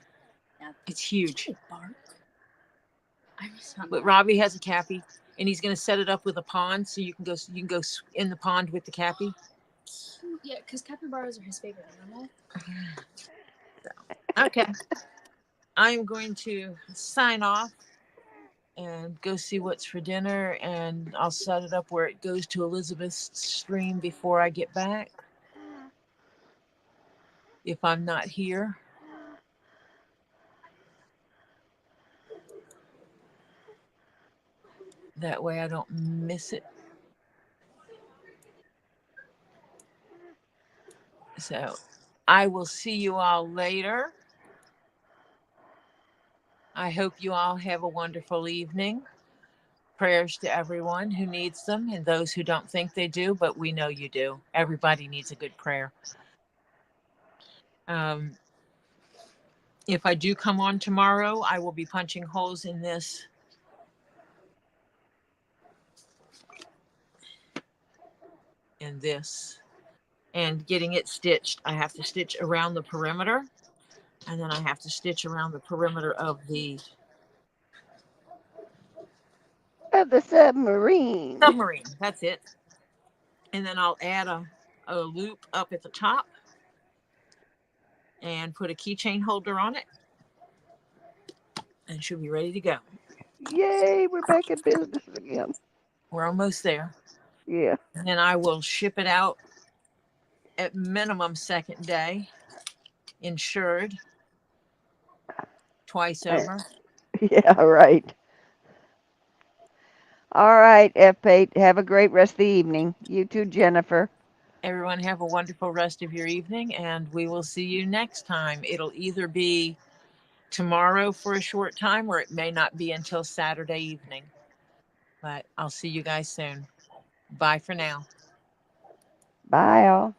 D: Yeah.
A: It's huge.
D: They bark. I just don't
A: But
D: know.
A: Robbie has a cappy, and he's going to set it up with a pond, so you can go in the pond with the cappy.
D: Cute. Yeah, because capybaras are his favorite animal.
A: Okay. I'm going to sign off and go see what's for dinner, and I'll set it up where it goes to Elizabeth's stream before I get back. If I'm not here. That way I don't miss it. So I will see you all later. I hope you all have a wonderful evening. Prayers to everyone who needs them and those who don't think they do, but we know you do. Everybody needs a good prayer. If I do come on tomorrow, I will be punching holes in this. In this. And getting it stitched. I have to stitch around the perimeter. And then I have to stitch around the perimeter of the
B: Submarine.
A: submarine. That's it. And then I'll add a loop up at the top and put a keychain holder on it. And she'll be ready to go.
B: Yay, we're back in business again.
A: We're almost there.
B: Yeah.
A: And then I will ship it out at minimum second day, insured, twice over.
B: Yeah, right. All right, F8, have a great rest of the evening. You too, Jennifer.
A: Everyone have a wonderful rest of your evening, and we will see you next time. It'll either be tomorrow for a short time, or it may not be until Saturday evening. But I'll see you guys soon. Bye for now.
B: Bye, all.